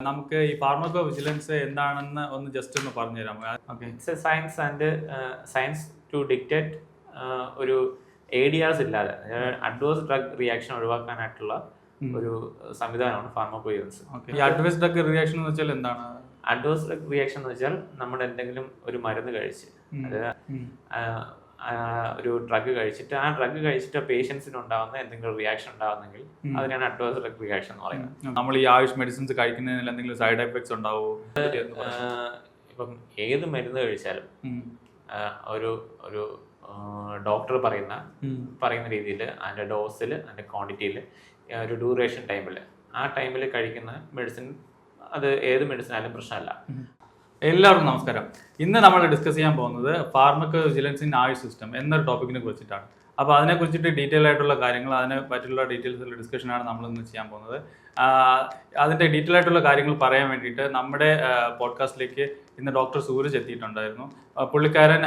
നമുക്ക് ഈ pharmaco vigilance എന്താണെന്ന് ഒന്ന് ജസ്റ്റ് ഒന്ന് പറഞ്ഞു തരാമോ? Okay. It's a science and science to dictate ഒരു ADRs ഇല്ലാതെ അഡ്വേഴ്സ് ഡ്രഗ് റിയാക്ഷൻ ഒഴിവാക്കാനായിട്ടുള്ള ഒരു സംവിധാനമാണ് ഫാർമക്കോ വിജിലൻസ്. ഈ അഡ്വേഴ്സ് ഡ്രഗ് റിയാക്ഷൻ എന്ന് വെച്ചാൽ എന്താണ്? അഡ്വേഴ്സ് ഡ്രഗ് റിയാക്ഷൻ എന്ന് വെച്ചാൽ നമ്മൾ എന്തെങ്കിലും ഒരു മരുന്ന് കഴിച്ച് അത് ഒരു ഡ്രഗ് കഴിച്ചിട്ട് ആ ഡ്രഗ് കഴിച്ചിട്ട് പേഷ്യൻസിന് ഉണ്ടാകുന്ന എന്തെങ്കിലും റിയാക്ഷൻ ഉണ്ടാകുന്നെങ്കിൽ അതിനാണ് അഡ്വേഴ്സ് ഡ്രഗ് റിയാക്ഷൻ എന്ന് പറയുന്നത്. നമ്മൾ ഈ ആയുഷ് മെഡിസിൻസ് കഴിക്കുന്നതിൽ എന്തെങ്കിലും സൈഡ് എഫക്ട്സ് ഉണ്ടാവുമോ? ഇപ്പം ഏത് മരുന്ന് കഴിച്ചാലും ഒരു ഒരു ഡോക്ടർ പറയുന്ന രീതിയിൽ അതിൻ്റെ ഡോസിൽ അതിൻ്റെ ക്വാണ്ടിറ്റിയിൽ ഒരു ഡ്യൂറേഷൻ ടൈമിൽ ആ ടൈമിൽ കഴിക്കുന്ന മെഡിസിൻ അത് ഏത് മെഡിസിൻ ആയാലും പ്രശ്നമല്ല. എല്ലാവർക്കും നമസ്കാരം. ഇന്ന് നമ്മൾ ഡിസ്കസ് ചെയ്യാൻ പോകുന്നത് pharmaco vigilance in Ayush system എന്നൊരു ടോപ്പിക്കിനെ കുറിച്ചിട്ടാണ്. അപ്പോൾ അതിനെക്കുറിച്ചിട്ട് ഡീറ്റെയിൽ ആയിട്ടുള്ള കാര്യങ്ങൾ, അതിനെ പറ്റിയുള്ള ഡീറ്റെയിൽസുള്ള ഡിസ്കഷനാണ് നമ്മളിന്ന് ചെയ്യാൻ പോകുന്നത്. അതിൻ്റെ ഡീറ്റെയിൽ ആയിട്ടുള്ള കാര്യങ്ങൾ പറയാൻ വേണ്ടിയിട്ട് നമ്മുടെ പോഡ്കാസ്റ്റിലേക്ക് ഇന്ന് ഡോക്ടർ സൂരജ് എത്തിയിട്ടുണ്ടായിരുന്നു. പുള്ളിക്കാരൻ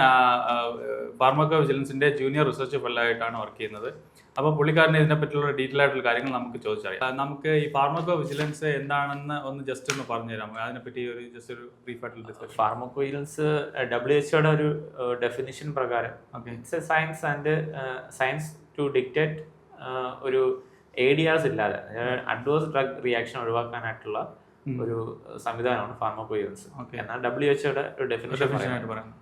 ഫാർമക്കോ വിജിലൻസിൻ്റെ ജൂനിയർ റിസർച്ച് ഫെല്ലോയായിട്ടാണ് വർക്ക് ചെയ്യുന്നത്. അപ്പോൾ പുള്ളിക്കാരനെ ഇതിനെപ്പറ്റിയുള്ള ഡീറ്റെയിൽ ആയിട്ടുള്ള കാര്യങ്ങൾ നമുക്ക് ചോദിച്ചറിയാം. നമുക്ക് ഈ ഫാർമക്കോ വിജിലൻസ് എന്താണെന്ന് ഒന്ന് ജസ്റ്റ് ഒന്ന് പറഞ്ഞു തരാമോ? അതിനെപ്പറ്റി ജസ്റ്റ് ഒരു ബ്രീഫ് ആയിട്ടുള്ള ഡിസ്കഷൻ. ഫാർമക്കോ വിജിലൻസ് WHO ഒരു ഡെഫിനിഷൻ പ്രകാരം it's a science and science to dictate ഒരു ADRs ഇല്ലാതെ അഡ്വേഴ്സ് ഡ്രഗ് റിയാക്ഷൻ ഒഴിവാക്കാനായിട്ടുള്ള ഒരു സംവിധാനമാണ് ഫാർമക്കോ വിജിലൻസ് എന്നാൽ WHO ഒരു ഡെഫിനിഷൻ പറയുന്നത്.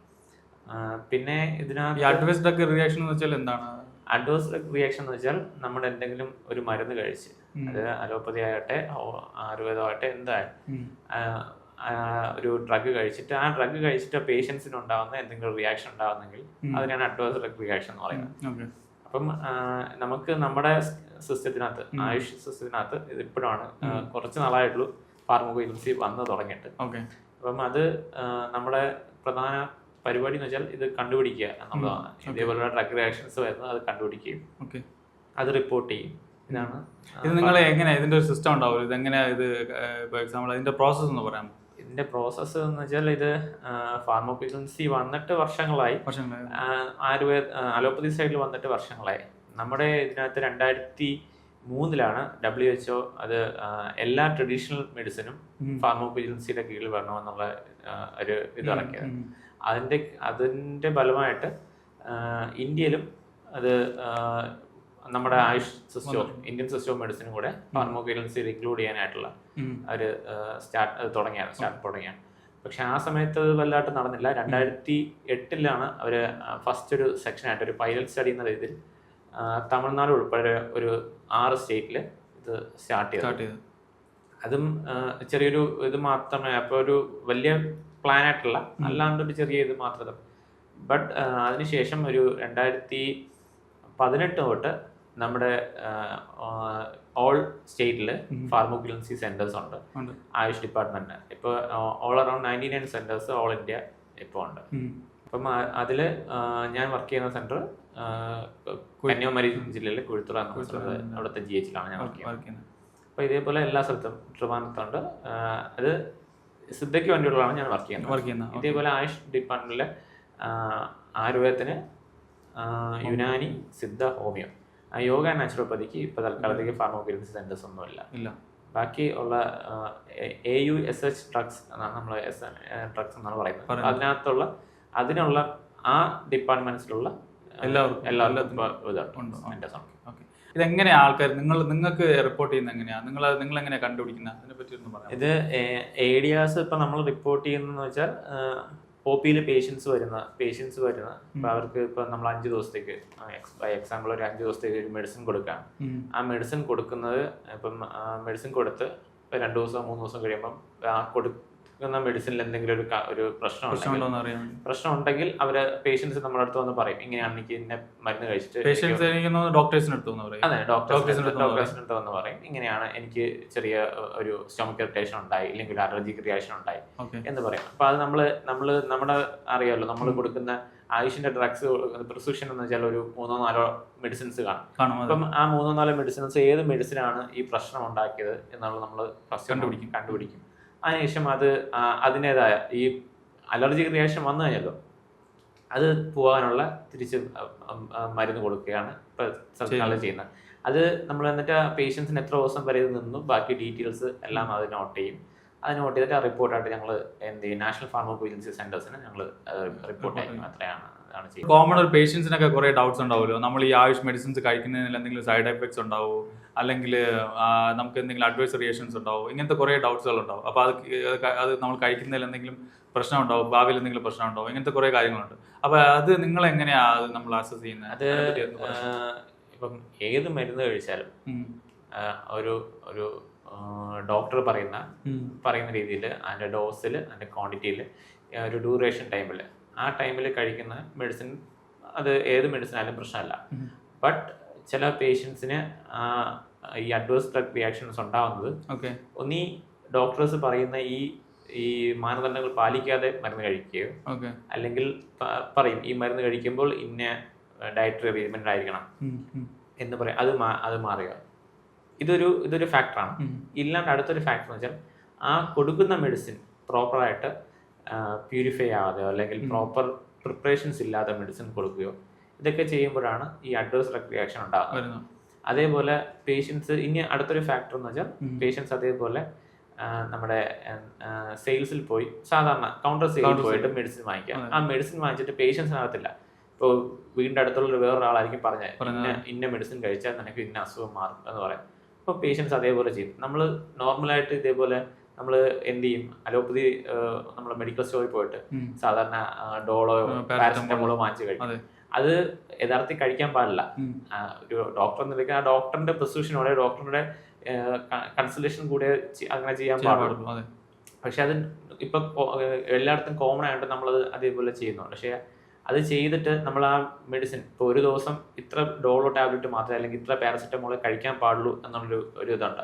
പിന്നെ ഇതിനകത്ത് അഡ്വേഴ്സ് ഡ്രഗ് റിയാക്ഷൻ എന്ന് വെച്ചാൽ എന്താണ്? അഡ്വേഴ്സ് ഡ്രഗ് റിയാക്ഷൻ എന്ന് വെച്ചാൽ നമ്മൾ എന്തെങ്കിലും ഒരു മരുന്ന് കഴിച്ച് അത് അലോപ്പതി ആകട്ടെ ആയുർവേദമാകട്ടെ എന്തായാലും ഒരു ഡ്രഗ് കഴിച്ചിട്ട് ആ ഡ്രഗ് കഴിച്ചിട്ട് പേഷ്യൻസിന് ഉണ്ടാകുന്ന എന്തെങ്കിലും റിയാക്ഷൻ ഉണ്ടാകുന്നെങ്കിൽ അതിനാണ് അഡ്വേഴ്സ് ഡ്രഗ് റിയാക്ഷൻ എന്ന് പറയുന്നത്. അപ്പം നമുക്ക് നമ്മുടെ സിസ്റ്റത്തിനകത്ത് ആയുഷ് സിസ്റ്റത്തിനകത്ത് ഇത് ഇപ്പോഴാണ് കുറച്ച് നാളായിട്ടുള്ളൂ ഫാർമക്കോ വിജിലൻസ് വന്ന് തുടങ്ങിയിട്ട്. അപ്പം അത് നമ്മുടെ പ്രധാന പരിപാടി എന്ന് വെച്ചാൽ ഇത് കണ്ടുപിടിക്കുക എന്നുള്ളതാണ്. ഇതേപോലുള്ള ഡ്രഗ് റിയാക്ഷൻസ് വരുന്നത് അത് കണ്ടുപിടിക്കുകയും അത് റിപ്പോർട്ട് ചെയ്യും. ഇതാണ് ഇത്. നിങ്ങൾ എങ്ങനെ ഇതിന്റെ ഒരു സിസ്റ്റം ഉണ്ടാവും? ഇതെങ്ങനെ ഇത് ഫോർ എക്സാമ്പിൾ ഇതിന്റെ പ്രോസസ് എന്ന് പറയാം. ഇതിന്റെ പ്രോസസ്സ് എന്ന് വെച്ചാൽ ഇത് ഫാർമക്കോ വിജിലൻസ് വന്നിട്ട് വർഷങ്ങളായി. അലോപ്പതി സൈഡിൽ വന്നിട്ട് വർഷങ്ങളായി. നമ്മുടെ ഇതിനകത്ത് 2003 WHO അത് എല്ലാ ട്രഡീഷണൽ മെഡിസിനും ഫാർമക്കോ വിജിലൻസിയുടെ കീഴിൽ വരണമെന്നുള്ള ഒരു ഇത് ഇറക്കിയത്. അതിന്റെ ഫലമായിട്ട് ഇന്ത്യയിലും അത് നമ്മുടെ ആയുഷ് സിസ്റ്റവും ഇന്ത്യൻ സിസ്റ്റം ഓഫ് മെഡിസിനും കൂടെ ഫാർമക്കോ വിജിലൻസിൽ ഇൻക്ലൂഡ് ചെയ്യാനായിട്ടുള്ള ഒരു സ്റ്റാർട്ട് തുടങ്ങിയാണ്. പക്ഷെ ആ സമയത്ത് അത് വലുതായിട്ട് നടന്നില്ല. 2008 അവര് ഫസ്റ്റ് ഒരു സെക്ഷനായിട്ട് ഒരു പൈലറ്റ് സ്റ്റഡി എന്ന രീതിയിൽ തമിഴ്നാട് ഉൾപ്പെടെ ഒരു 6 സ്റ്റേറ്റിൽ ഇത് സ്റ്റാർട്ട് ചെയ്തു. അതും ചെറിയൊരു ഇത് മാത്രമേ, അപ്പോൾ ഒരു വലിയ പ്ലാൻ ആയിട്ടുള്ള അല്ലാണ്ടൊരു ചെറിയ ഇത് മാത്രം. ബട്ട് അതിനുശേഷം ഒരു 2018 തൊട്ട് നമ്മുടെ ഓൾ സ്റ്റേറ്റിൽ ഫാർമക്കോ വിജിലൻസ് സെന്റേഴ്സ് ഉണ്ട് ആയുഷ് ഡിപ്പാർട്ട്മെന്റ്. ഇപ്പോൾ all around 99 centres all India ഇപ്പോൾ ഉണ്ട്. അപ്പം അതിൽ ഞാൻ വർക്ക് ചെയ്യുന്ന സെന്റർ കന്യാകുമാരി ജില്ലയിലെ കുഴിത്തുറ അവിടുത്തെ GH ഞാൻ വർക്ക് ചെയ്യുന്നത്. അപ്പോൾ ഇതേപോലെ എല്ലാ സ്ഥലത്തും ട്രിവാൻഡ്രത്തുണ്ട്. അത് സിദ്ധയ്ക്ക് വേണ്ടിയുള്ളതാണ് ഞാൻ വർക്ക് ചെയ്യുന്നത്. ഇതേപോലെ ആയുഷ് ഡിപ്പാർട്ട്മെന്റിലെ ആയുർവേദത്തിന് യുനാനി, സിദ്ധ, ഹോമിയോ, യോഗ, നാച്ചുറോപ്പതിക്ക് ഇപ്പോൾ തൽക്കാലത്തേക്ക് ഫാർമക്കോ വിജിലൻസ് സെന്റേഴ്സ് ഒന്നുമില്ല. ബാക്കി ഉള്ള AUSH ഡ്രഗ്സ് എന്നാണ് നമ്മൾ ഡ്രഗ്സ് എന്നാണ് പറയുന്നത്. അതിനുള്ള ആ ഡിപ്പാർട്ട്മെന്റ്സിലുള്ള എല്ലാവർക്കും ഇതെങ്ങനെയാ ആൾക്കാർ നിങ്ങൾക്ക് റിപ്പോർട്ട് ചെയ്യുന്നത് എങ്ങനെയാ? നിങ്ങൾ എങ്ങനെയാ കണ്ടുപിടിക്കുന്നത്? അതിനെ പറ്റി ഒന്ന് പറയാം. ഇത് ADRs ഇപ്പൊ നമ്മൾ റിപ്പോർട്ട് ചെയ്യുന്നതെന്ന് വെച്ചാൽ OP പേഷ്യൻസ് വരുന്ന ഇപ്പൊ അവർക്ക് ഇപ്പൊ നമ്മൾ 5 ദിവസത്തേക്ക് ബൈ എക്സാമ്പിൾ ഒരു 5 ദിവസത്തേക്ക് ഒരു മെഡിസിൻ കൊടുക്കാം. ആ മെഡിസിൻ കൊടുക്കുന്നത് ഇപ്പം മെഡിസിൻ കൊടുത്ത് 2 ദിവസം 3 ദിവസം കഴിയുമ്പം ആ കൊടുക്കുന്ന മെഡിസിനിൽ എന്തെങ്കിലും ഒരു പ്രശ്നം ഉണ്ടെങ്കിൽ അവര് പേഷ്യൻസ് നമ്മുടെ അടുത്ത് വന്ന് പറയും, ഇങ്ങനെയാണ് എനിക്ക് ഇന്ന മരുന്ന് കഴിച്ചിട്ട്. ഡോക്ടേഴ്സിന് അടുത്ത് വന്ന് പറയും, ഇങ്ങനെയാണ് എനിക്ക് ചെറിയ ഒരു സ്റ്റൊമക് ഇറിറ്റേഷൻ ഉണ്ടായി, ഇല്ലെങ്കിൽ അലർജിക് റിയാക്ഷൻ ഉണ്ടായി എന്ന് പറയും. അപ്പൊ അത് നമ്മുടെ അറിയാമല്ലോ, നമ്മൾ കൊടുക്കുന്ന ആയുഷിന്റെ ഡ്രഗ്സ് പ്രിസ്ക്രിപ്ഷൻ എന്ന് വെച്ചാൽ ഒരു 3-4 മെഡിസിൻസ് കാണും. അപ്പം ആ 3-4 മെഡിസിൻസ് ഏത് മെഡിസിനാണ് ഈ പ്രശ്നം ഉണ്ടാക്കിയത് എന്നുള്ളത് നമ്മൾ ഫസ്റ്റ് കണ്ടുപിടിക്കും. അതിനുശേഷം അതിൻ്റെതായ ഈ അലർജിക് റിയാക്ഷൻ വന്നു കഴിഞ്ഞല്ലോ അത് പോകാനുള്ള തിരിച്ച് മരുന്ന് കൊടുക്കുകയാണ് ഇപ്പൊ സർക്കാർ ചെയ്യുന്നത്. അത് നമ്മൾ എന്നിട്ട് പേഷ്യൻസിന് എത്ര ദിവസം വരെ നിന്നു ബാക്കി ഡീറ്റെയിൽസ് എല്ലാം അത് നോട്ട് ചെയ്യും. അത് നോട്ട് ചെയ്തിട്ട് ആ റിപ്പോർട്ടായിട്ട് ഞങ്ങൾ എന്ത് ചെയ്യും, നാഷണൽ ഫാർമക്കോവിജിലൻസി സെന്റേഴ്സിന് ഞങ്ങൾ റിപ്പോർട്ട് അയക്കും. അത്രയാണ് ചെയ്യുന്നത്. കോമൺ ഒരു പേഷ്യൻസിനൊക്കെ കുറേ ഡൗട്ട്സ് ഉണ്ടാവുമല്ലോ, നമ്മൾ ഈ ആയുഷ് മെഡിസിൻസ് കഴിക്കുന്നതിൽ എന്തെങ്കിലും സൈഡ് എഫക്ട്സ് ഉണ്ടാവുമോ, അല്ലെങ്കിൽ നമുക്ക് എന്തെങ്കിലും അഡ്വേഴ്സ് റിയേഷൻസ് ഉണ്ടാവും, ഇങ്ങനത്തെ കുറേ ഡൗട്ട്സുകൾ ഉണ്ടാവും. അപ്പോൾ അത് നമ്മൾ കഴിക്കുന്നതിൽ എന്തെങ്കിലും പ്രശ്നം ഉണ്ടാവും, ഭാവിയിൽ എന്തെങ്കിലും പ്രശ്നം ഉണ്ടാവും, ഇങ്ങനത്തെ കുറേ കാര്യങ്ങളുണ്ട്. അപ്പോൾ അത് നിങ്ങൾ എങ്ങനെയാണ് നമ്മൾ അസസ് ചെയ്യുന്നത്? അത് ഇപ്പം ഏത് മരുന്ന് കഴിച്ചാലും ഒരു ഒരു ഡോക്ടർ പറയുന്ന രീതിയിൽ അതിൻ്റെ ഡോസിൽ, അതിൻ്റെ ക്വാണ്ടിറ്റിയിൽ, ഒരു ഡ്യൂറേഷൻ ടൈമിൽ, ആ ടൈമിൽ കഴിക്കുന്ന മെഡിസിൻ, അത് ഏത് മെഡിസിൻ ആയാലും പ്രശ്നമല്ല. ബട്ട് ചില പേഷ്യൻസിന് ഈ അഡ്വേഴ്സ് ഡ്രഗ് റിയാക്ഷൻസ് ഉണ്ടാവുന്നത് ഒന്നീ ഡോക്ടേഴ്സ് പറയുന്ന ഈ മാനദണ്ഡങ്ങൾ പാലിക്കാതെ മരുന്ന് കഴിക്കുകയോ, അല്ലെങ്കിൽ പറയും ഈ മരുന്ന് കഴിക്കുമ്പോൾ ഇന്ന ഡയറ്ററി അറേഞ്ച്മെന്റ് ആയിരിക്കണം എന്ന് പറയും, അത് മാറുക. ഇതൊരു ഫാക്ടറാണ്. ഇല്ലാണ്ട് അടുത്തൊരു ഫാക്ടർ എന്ന് വെച്ചാൽ ആ കൊടുക്കുന്ന മെഡിസിൻ പ്രോപ്പറായിട്ട് പ്യൂരിഫൈ ആവാതെയോ അല്ലെങ്കിൽ പ്രോപ്പർ പ്രിപ്പറേഷൻസ് ഇല്ലാതെ മെഡിസിൻ കൊടുക്കുകയോ, ഇതൊക്കെ ചെയ്യുമ്പോഴാണ് ഈ അഡ്വേഴ്സ് ഡ്രഗ് റിയാക്ഷൻ ഉണ്ടാകുന്നത്. അതേപോലെ പേഷ്യൻസ്, ഇനി അടുത്തൊരു ഫാക്ടർ എന്ന് വെച്ചാൽ പേഷ്യൻസ് അതേപോലെ നമ്മുടെ സെയിൽസിൽ പോയി, സാധാരണ കൗണ്ടർ സെയിലിൽ പോയിട്ട് മെഡിസിൻ വാങ്ങിക്കാം. ആ മെഡിസിൻ വാങ്ങിച്ചിട്ട് പേഷ്യൻസിനകത്തില്ല. ഇപ്പോൾ വീടിൻ്റെ അടുത്തുള്ള വേറൊരാളായിരിക്കും പറഞ്ഞത് ഇന്ന മെഡിസിൻ കഴിച്ചാൽ നിനക്ക് ഇന്ന അസുഖം മാറും എന്ന് പറയാം. അപ്പോൾ പേഷ്യൻസ് അതേപോലെ ചെയ്യും. നമ്മൾ നോർമലായിട്ട് ഇതേപോലെ നമ്മൾ എന്ത് ചെയ്യും, അലോപ്പതി നമ്മൾ മെഡിക്കൽ സ്റ്റോറിൽ പോയിട്ട് സാധാരണ ഡോളോ പാരസെറ്റമോളോ വാങ്ങിച്ച് കഴിക്കും. അത് യഥാർത്ഥത്തിൽ കഴിക്കാൻ പാടില്ല. ഒരു ഡോക്ടർ എന്ന നിലയ്ക്ക് ആ ഡോക്ടറിന്റെ പ്രിസ്ക്രിപ്ഷനോടെ, ഡോക്ടറുടെ കൺസൾട്ടേഷൻ കൂടെ അങ്ങനെ ചെയ്യാൻ പാടുള്ളൂ. പക്ഷെ അത് ഇപ്പൊ എല്ലായിടത്തും കോമൺ ആയിട്ട് നമ്മളത് അതേപോലെ ചെയ്യുന്നു. പക്ഷെ അത് ചെയ്തിട്ട് നമ്മൾ ആ മെഡിസിൻ ഇപ്പോൾ ഒരു ദിവസം ഇത്ര ഡോളോ ടാബ്ലറ്റ് മാത്രമേ അല്ലെങ്കിൽ ഇത്ര പാരസെറ്റമോളെ കഴിക്കാൻ പാടുള്ളൂ എന്നുള്ളൊരു ഇതുണ്ട്.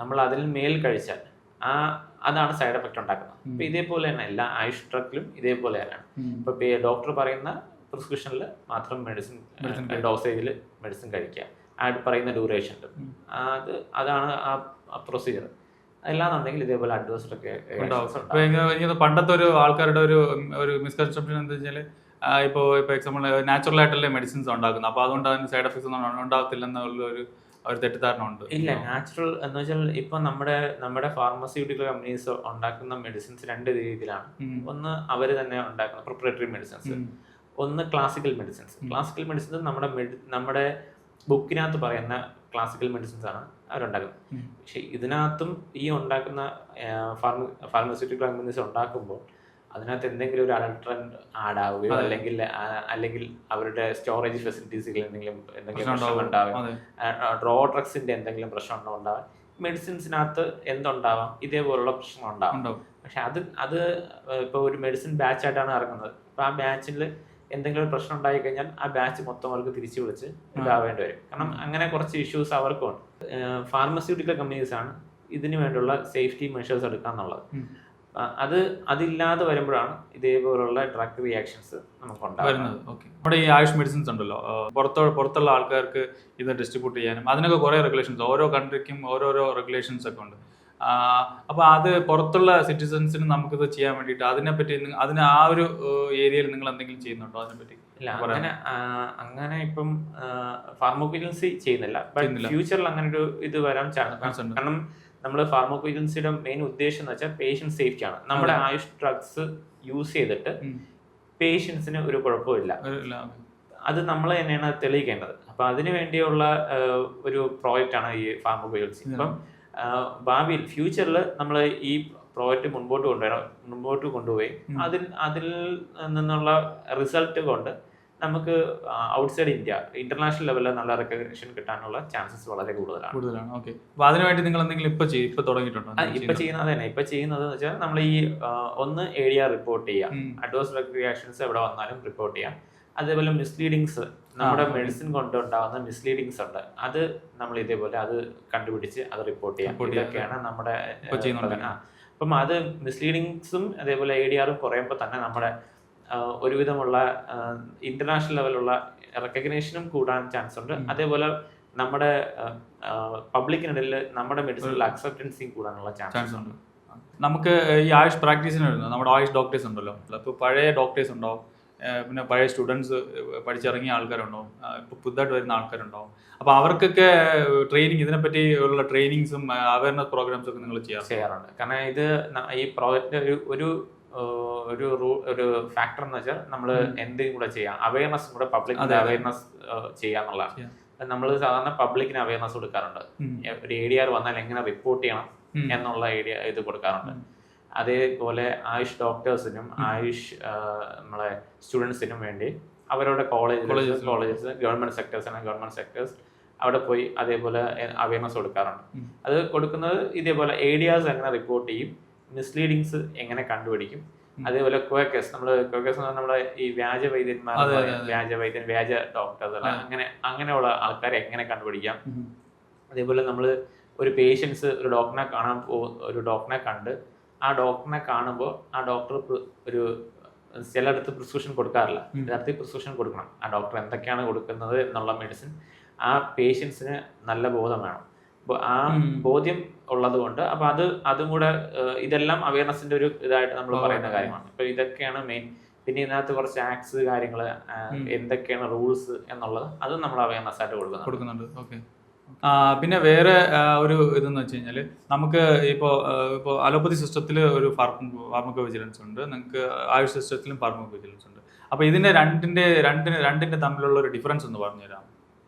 നമ്മൾ അതിൽ മേൽ കഴിച്ചാൽ അതാണ് സൈഡ് എഫക്റ്റ് ഉണ്ടാക്കുന്നത്. ഇപ്പൊ ഇതേപോലെ തന്നെ എല്ലാ ആയുഷ് ഡ്രഗിലും ഇതേപോലെ തന്നെയാണ്. ഇപ്പൊ ഡോക്ടർ പറയുന്ന പ്രിസ്ക്രിപ്ഷനിൽ മാത്രം മെഡിസിൻ ഡോസേജിൽ മെഡിസിൻ കഴിക്കുക, പറയുന്ന ഡ്യൂറേഷനിൽ. അതാണ് ആ പ്രൊസീജിയർ. അല്ലാന്നുണ്ടെങ്കിൽ ഇതേപോലെ അഡ്വേഴ്സ് ഒക്കെ പണ്ടത്തെ ഒരു ആൾക്കാരുടെ ഒരു മിസ്കൺസെപ്ഷൻ എന്താ വെച്ചാൽ, ഇപ്പോൾ എക്സാമ്പിൾ നാച്ചുറൽ ആയിട്ടുള്ള മെഡിസിൻസ് ഉണ്ടാക്കുന്നത്, അപ്പോൾ അതുകൊണ്ട് അതിന് സൈഡ് എഫക്ട്സ് ഒന്നും ഉണ്ടാകത്തില്ലെന്നുള്ള ഒരു തെറ്റിദ്ധാരണ ഉണ്ട്. ഇല്ല, നാച്ചുറൽ എന്ന് വെച്ചാൽ ഇപ്പൊ നമ്മുടെ ഫാർമസ്യൂട്ടിക്കൽ കമ്പനീസ് ഉണ്ടാക്കുന്ന മെഡിസിൻസ് രണ്ട് രീതിയിലാണ്. ഒന്ന് അവര് തന്നെ ഉണ്ടാക്കുന്ന പ്രൊപ്രൈറ്ററി മെഡിസിൻസ്, ഒന്ന് ക്ലാസിക്കൽ മെഡിസിൻസ്. ക്ലാസിക്കൽ മെഡിസിൻസ് നമ്മുടെ ബുക്കിനകത്ത് പറയുന്ന ക്ലാസിക്കൽ മെഡിസിൻസ് ആണ് അവരുണ്ടാക്കുന്നത്. പക്ഷെ ഇതിനകത്തും ഈ ഉണ്ടാക്കുന്ന ഫാർമസ്യൂട്ടിക്കൽ കമ്പനീസ് ഉണ്ടാക്കുമ്പോൾ അതിനകത്ത് എന്തെങ്കിലും ഒരു അഡൾട്രന്റ് ആഡ് ആവുകയോ അല്ലെങ്കിൽ അവരുടെ സ്റ്റോറേജ് ഫെസിലിറ്റീസിൽ എന്തെങ്കിലും പ്രശ്നം ഉണ്ടാവും, റോ ഡ്രഗ്സിന്റെ എന്തെങ്കിലും പ്രശ്നം ഉണ്ടാവാം, മെഡിസിൻസിനകത്ത് എന്തുണ്ടാവാം, ഇതേപോലുള്ള പ്രശ്നം ഉണ്ടാവും. പക്ഷെ അത് ഇപ്പൊ ഒരു മെഡിസിൻ ബാച്ച് ആയിട്ടാണ് ഇറങ്ങുന്നത്. അപ്പൊ ആ ബാച്ചിൽ എന്തെങ്കിലും പ്രശ്നം ഉണ്ടായി കഴിഞ്ഞാൽ ആ ബാച്ച് മൊത്തം അവർക്ക് തിരിച്ചു വിളിച്ച് ഇതാവേണ്ടി വരും. കാരണം അങ്ങനെ കുറച്ച് ഇഷ്യൂസ് അവർക്കുണ്ട്. ഫാർമസ്യൂട്ടിക്കൽ കമ്പനീസ് ആണ് ഇതിനു വേണ്ടിയുള്ള സേഫ്റ്റി മെഷേഴ്സ് എടുക്കാന്നുള്ളത്. അതില്ലാതെ വരുമ്പോഴാണ് ഇതേപോലുള്ള ഡ്രഗ് റിയാക്ഷൻസ് നമുക്ക് ഉണ്ടാകുന്നത്. നമ്മുടെ ഈ ആയുഷ് മെഡിസിൻസ് ഉണ്ടല്ലോ, പുറത്തുള്ള ആൾക്കാർക്ക് ഇത് ഡിസ്ട്രിബ്യൂട്ട് ചെയ്യാനും അതിനൊക്കെ കുറേ റെഗുലേഷൻസ്, ഓരോ കൺട്രിക്കും ഓരോരോ റെഗുലേഷൻസ് ഒക്കെ ഉണ്ട്. അപ്പോൾ അത് പുറത്തുള്ള സിറ്റിസൺസിന് നമുക്കിത് ചെയ്യാൻ വേണ്ടിയിട്ട് അതിനെപ്പറ്റി ആ ഒരു ഏരിയയിൽ നിങ്ങൾ എന്തെങ്കിലും ചെയ്യുന്നുണ്ടോ അതിനെപ്പറ്റി? ഇല്ല, അങ്ങനെ ഇപ്പം ഫാർമക്കോവിജിലൻസി ചെയ്യുന്നില്ല. ഫ്യൂച്ചറിൽ അങ്ങനെ ഒരു ഇത് വരാൻ ചാൻസ് ഉണ്ട്. കാരണം നമ്മുടെ ഫാർമക്കോവിജിലൻസിയുടെ മെയിൻ ഉദ്ദേശം എന്ന് വെച്ചാൽ പേഷ്യന്റ് സേഫ്റ്റി ആണ്. നമ്മുടെ ആയുഷ് ഡ്രഗ്സ് യൂസ് ചെയ്തിട്ട് പേഷ്യൻസിന് ഒരു കുഴപ്പമില്ല, അത് നമ്മൾ തന്നെയാണ് തെളിയിക്കേണ്ടത്. അപ്പൊ അതിനു വേണ്ടിയുള്ള ഒരു പ്രോജക്റ്റ് ആണ് ഈ ഫാർമക്കോവിജിലൻസി. ഇപ്പം ഭാവിയിൽ ഫ്യൂച്ചറിൽ നമ്മൾ ഈ പ്രോജക്റ്റ് മുൻപോട്ട് കൊണ്ടുപോയി അതിൽ നിന്നുള്ള റിസൾട്ട് കൊണ്ട് നമുക്ക് ഔട്ട്സൈഡ് ഇന്റർനാഷണൽ ലെവലിൽ നല്ല റെക്കഗ്നിഷൻ കിട്ടാനുള്ള ചാൻസസ് വളരെ കൂടുതലാണ്. ഓക്കെ, അപ്പോൾ അതിനുവേണ്ടി നിങ്ങൾ എന്തെങ്കിലും ഇപ്പൊ തുടങ്ങിയിട്ടുണ്ടോ? ഇപ്പൊ ചെയ്യുന്നത് വെച്ചാൽ നമ്മൾ ഈ ഒന്ന് ADR റിപ്പോർട്ട് ചെയ്യാം, അഡ്വേഴ്സ് ഡ്രഗ് റിയാക്ഷൻസ് എവിടെ വന്നാലും റിപ്പോർട്ട് ചെയ്യാം. അതേപോലെ മിസ്ലീഡിങ്സ്, നമ്മുടെ മെഡിസിൻ കൊണ്ടുണ്ടാകുന്ന മിസ്ലീഡിങ്സ് ഉണ്ട്, അത് നമ്മൾ ഇതേപോലെ അത് കണ്ടുപിടിച്ച് അത് റിപ്പോർട്ട് ചെയ്യാം. ഇതൊക്കെയാണ് നമ്മുടെ. അപ്പം അത് മിസ്ലീഡിങ്സും അതേപോലെ ADRും കുറയുമ്പോൾ തന്നെ നമ്മുടെ ഒരുവിധമുള്ള ഇന്റർനാഷണൽ ലെവലുള്ള റെക്കഗ്നേഷനും കൂടാൻ ചാൻസ് ഉണ്ട്. അതേപോലെ നമ്മുടെ പബ്ലിക്കിനിടയിൽ നമ്മുടെ മെഡിസിനിൽ അക്സെപ്റ്റൻസിയും കൂടാനുള്ള ചാൻസസ് ഉണ്ട്. നമുക്ക് ഈ ആയുഷ് പ്രാക്ടീസിന് വരുന്നത് നമ്മുടെ ആയുഷ് ഡോക്ടേഴ്സ് ഉണ്ടല്ലോ, അപ്പോൾ പഴയ ഡോക്ടേഴ്സ് ഉണ്ടാവും, പിന്നെ പഴയ സ്റ്റുഡൻസ് പഠിച്ചിറങ്ങിയ ആൾക്കാരുണ്ടാവും, ഇപ്പോൾ പുതുതായിട്ട് വരുന്ന ആൾക്കാരുണ്ടാവും. അപ്പോൾ അവർക്കൊക്കെ ട്രെയിനിങ്, ഇതിനെപ്പറ്റി ഉള്ള ട്രെയിനിങ്സും അവയർനെസ് പ്രോഗ്രാംസും ഒക്കെ നിങ്ങൾ ചെയ്യാറുണ്ട്. കാരണം ഇത് ഈ പ്രോജക്റ്റ് ഒരു ഫാക്ടർ എന്ന് വെച്ചാൽ നമ്മൾ എന്തും കൂടെ ചെയ്യാം, അവയർനെസ് കൂടെ പബ്ലിക്കിന്റെ അവയർനെസ് ചെയ്യാന്നുള്ളതാണ്. നമ്മൾ സാധാരണ പബ്ലിക്കിന് അവയർനെസ് കൊടുക്കാറുണ്ട്. ഒരു ADR വന്നാൽ എങ്ങനെ റിപ്പോർട്ട് ചെയ്യണം എന്നുള്ള ഇത് കൊടുക്കാറുണ്ട്. അതേപോലെ ആയുഷ് ഡോക്ടേഴ്സിനും ആയുഷ് നമ്മളെ സ്റ്റുഡൻസിനും വേണ്ടി അവരുടെ കോളേജസ് ഗവൺമെന്റ് സെക്ടേഴ്സ് അവിടെ പോയി അതേപോലെ അവയർനെസ് കൊടുക്കാറുണ്ട്. അത് കൊടുക്കുന്നത് ഇതേപോലെ ADRs എങ്ങനെ റിപ്പോർട്ട് ചെയ്യും, മിസ്ലീഡിങ്സ് എങ്ങനെ കണ്ടുപിടിക്കും, അതേപോലെ ക്വേക്കേഴ്സ് നമ്മുടെ ഈ വ്യാജ ഡോക്ടേഴ്സ് അങ്ങനെയുള്ള ആൾക്കാരെ എങ്ങനെ കണ്ടുപിടിക്കാം. അതേപോലെ നമ്മൾ ഒരു പേഷ്യൻസ് ഒരു ഡോക്ടറിനെ കണ്ട് ആ ഡോക്ടറിനെ കാണുമ്പോൾ ആ ഡോക്ടർ ഒരു ചിലയിടത്ത് പ്രിസ്ക്രിപ്ഷൻ കൊടുക്കാറില്ല, യഥാർത്ഥത്തിൽ പ്രിസ്ക്രിപ്ഷൻ കൊടുക്കണം. ആ ഡോക്ടർ എന്തൊക്കെയാണ് കൊടുക്കുന്നത് എന്നുള്ള മെഡിസിൻ ആ പേഷ്യൻസിന് നല്ല ബോധം വേണം. ആ ബോധ്യം ഉള്ളത് കൊണ്ട് അപ്പൊ അതും കൂടെ ഇതെല്ലാം അവയർനെസിന്റെ ഒരു ഇതായിട്ട് നമ്മൾ പറയുന്ന കാര്യമാണ്. ഇപ്പൊ ഇതൊക്കെയാണ് മെയിൻ. പിന്നെ ഇതിനകത്ത് കുറച്ച് ആക്ട്സ് കാര്യങ്ങൾ എന്തൊക്കെയാണ് റൂൾസ് എന്നുള്ളത് അതും നമ്മൾ അവയർനെസ് ആയിട്ട് കൊടുക്കുന്നുണ്ട്. ഓക്കെ. പിന്നെ വേറെ ഒരു ഇതെന്ന് വെച്ച് കഴിഞ്ഞാൽ നമുക്ക് ഇപ്പോൾ അലോപ്പതി സിസ്റ്റത്തിൽ ഒരു ഫാർമക്കോ വിജിലൻസ് ഉണ്ട്, നിങ്ങൾക്ക് ആയുഷ് സിസ്റ്റത്തിലും ഫാർമക്കോ വിജിലൻസ് ഉണ്ട്. അപ്പോൾ ഇതിന്റെ രണ്ടിന്റെ തമ്മിലുള്ള ഒരു ഡിഫറൻസ് ഒന്ന് പറഞ്ഞുതരാം.